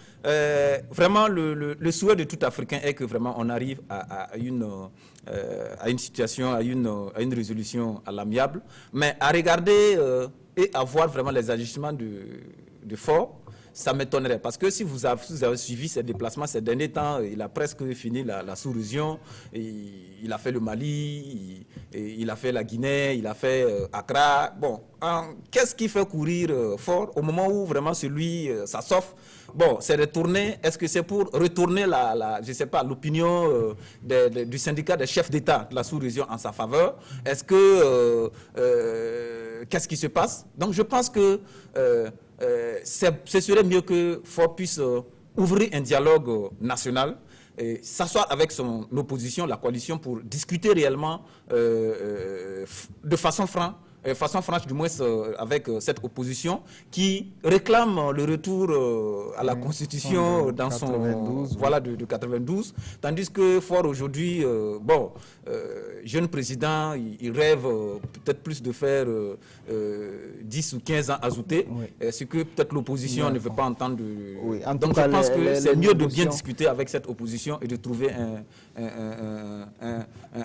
Vraiment, le souhait de tout Africain est que vraiment on arrive à une situation, à une résolution à l'amiable. Mais à regarder et à voir vraiment les agissements de Faure, ça m'étonnerait. Parce que si vous avez suivi ses déplacements ces derniers temps, il a presque fini la sous-région. Il a fait le Mali, il a fait la Guinée, il a fait Accra. Bon, qu'est-ce qui fait courir Faure au moment où vraiment ça s'offre? Bon, c'est retourner. Est-ce que c'est pour retourner je sais pas, l'opinion du syndicat des chefs d'État de la sous-région en sa faveur? Est-ce que qu'est-ce qui se passe? Donc je pense que ce serait mieux que Faure puisse ouvrir un dialogue national, s'asseoir avec son opposition, la coalition, pour discuter réellement de façon franche du moins avec cette opposition qui réclame le retour à la Constitution dans son 92, de 92, tandis que Faure aujourd'hui, jeune président, il rêve peut-être plus de faire 10 ou 15 ans ajoutés, ce que peut-être l'opposition ne veut pas entendre. Donc je pense que c'est mieux de bien discuter avec cette opposition et de trouver un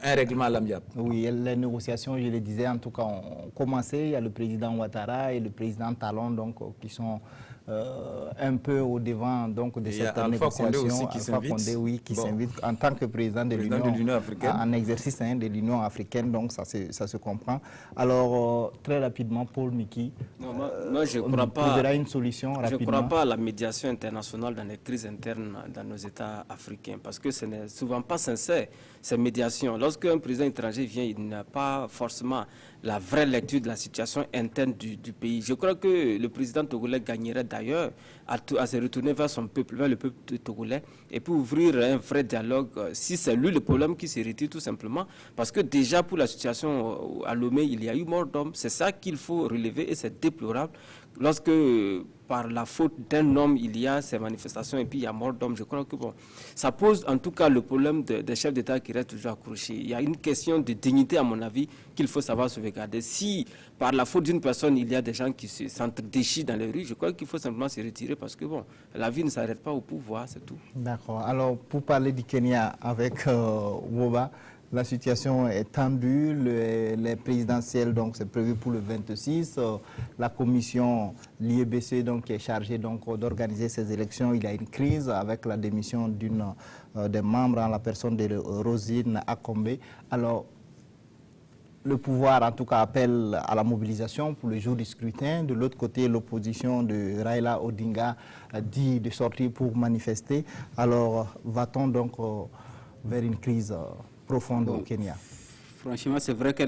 règlement à l'amiable. Oui, les négociations, je le disais, en tout cas, ont commencé. Il y a le président Ouattara et le président Talon donc, qui sont un peu au devant donc, de cette négociation. Condé aussi qui s'invite. Qui s'invite en tant que président de l'Union africaine. En exercice de l'Union africaine, donc ça se comprend. Alors, très rapidement, Paul Miki, moi, je ne crois pas une solution rapidement. Je ne crois pas à la médiation internationale dans les crises internes dans nos États africains, parce que ce n'est souvent pas sincère, ces médiations. Lorsqu'un président étranger vient, il n'a pas forcément la vraie lecture de la situation interne du pays. Je crois que le président togolais gagnerait d'ailleurs à se retourner vers son peuple, vers le peuple togolais, et pour ouvrir un vrai dialogue, si c'est lui le problème qui se retire tout simplement, parce que déjà pour la situation à Lomé, il y a eu mort d'hommes, c'est ça qu'il faut relever et c'est déplorable lorsque par la faute d'un homme, il y a ces manifestations et puis il y a mort d'homme, je crois que bon, ça pose en tout cas le problème des chefs d'État qui restent toujours accrochés. Il y a une question de dignité, à mon avis, qu'il faut savoir sauvegarder. Si par la faute d'une personne, il y a des gens qui se sentent déchis dans les rues, je crois qu'il faut simplement se retirer parce que bon, la vie ne s'arrête pas au pouvoir, c'est tout. D'accord. Alors, pour parler du Kenya avec Woba, la situation est tendue, les présidentielles, donc c'est prévu pour le 26. La commission, l'IEBC, donc, qui est chargée d'organiser ces élections, il y a une crise avec la démission d'une des membres en la personne de Rosine Akombe. Alors, le pouvoir, en tout cas, appelle à la mobilisation pour le jour du scrutin. De l'autre côté, l'opposition de Raila Odinga dit de sortir pour manifester. Alors, va-t-on donc vers une crise profonde au Kenya? Franchement, c'est vrai que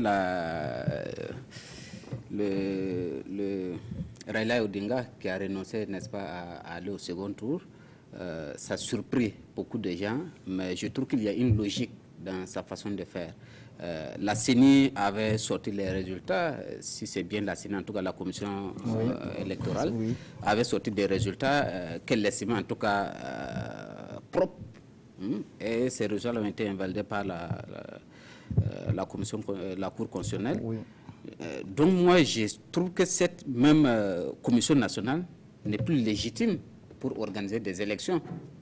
le Raila Odinga, qui a renoncé, n'est-ce pas, à aller au second tour, ça a surpris beaucoup de gens, mais je trouve qu'il y a une logique dans sa façon de faire. La CENI avait sorti les résultats, si c'est bien la CENI, en tout cas la commission électorale, avait sorti des résultats qu'elle estimait en tout cas propres. Et ces résultats ont été invalidés par la Cour constitutionnelle. Oui. Donc moi, je trouve que cette même commission nationale n'est plus légitime pour organiser des élections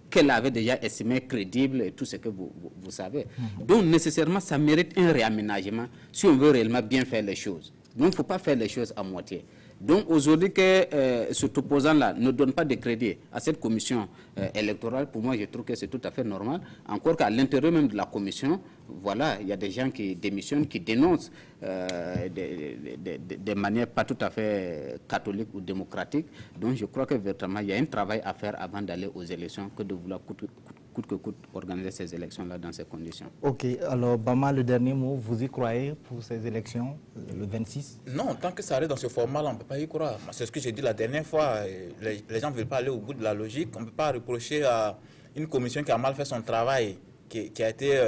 qu'elle avait déjà estimées crédibles et tout ce que vous savez. Donc nécessairement, ça mérite un réaménagement si on veut réellement bien faire les choses. Donc il ne faut pas faire les choses à moitié. Donc aujourd'hui que cet opposant-là ne donne pas de crédit à cette commission électorale, pour moi je trouve que c'est tout à fait normal. Encore qu'à l'intérieur même de la commission, voilà, il y a des gens qui démissionnent, qui dénoncent de manière pas tout à fait catholique ou démocratique. Donc je crois que véritablement il y a un travail à faire avant d'aller aux élections que de vouloir coûte que coûte organiser ces élections-là dans ces conditions. Ok, alors Bama, le dernier mot, vous y croyez pour ces élections, le 26? Non, tant que ça reste dans ce format-là, on ne peut pas y croire. C'est ce que j'ai dit la dernière fois, les gens ne veulent pas aller au bout de la logique. On ne peut pas reprocher à une commission qui a mal fait son travail, qui a été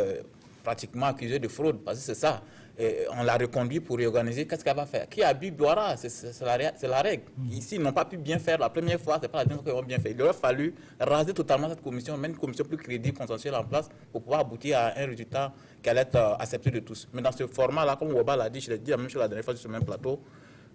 pratiquement accusée de fraude, parce que c'est ça. Et on l'a reconduit pour réorganiser. Qu'est-ce qu'elle va faire? Qui a bu boira, c'est la règle. Ici, ils n'ont pas pu bien faire la première fois, c'est pas la dernière fois qu'ils vont bien faire. Il aurait fallu raser totalement cette commission, mettre une commission plus crédible, consensuelle en place pour pouvoir aboutir à un résultat qui allait être accepté de tous. Mais dans ce format-là, comme Woba l'a dit, je l'ai dit la même chose la dernière fois sur ce même plateau,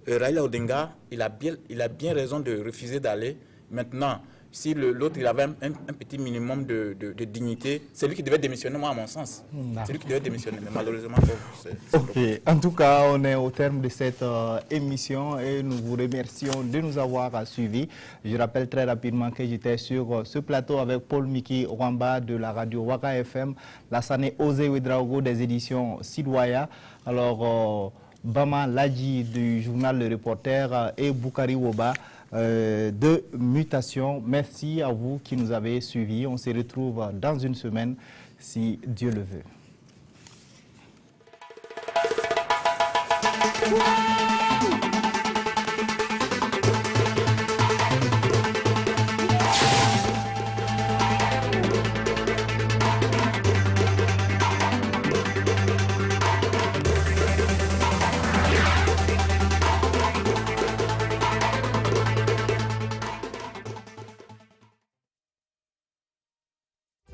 Raila Odinga, il a bien raison de refuser d'aller. Maintenant, si l'autre il avait un petit minimum de dignité, c'est lui qui devait démissionner, moi à mon sens. C'est lui qui devait démissionner, mais malheureusement, c'est ok. En tout cas, on est au terme de cette émission et nous vous remercions de nous avoir suivis. Je rappelle très rapidement que j'étais sur ce plateau avec Paul Miki Rwamba de la radio Waka FM, Lassane Ose Ouedraogo des éditions Sidwaya. Alors, Bama Ladji du journal Le Reporter et Boukari Woba de Mutation. Merci à vous qui nous avez suivis. On se retrouve dans une semaine si Dieu le veut.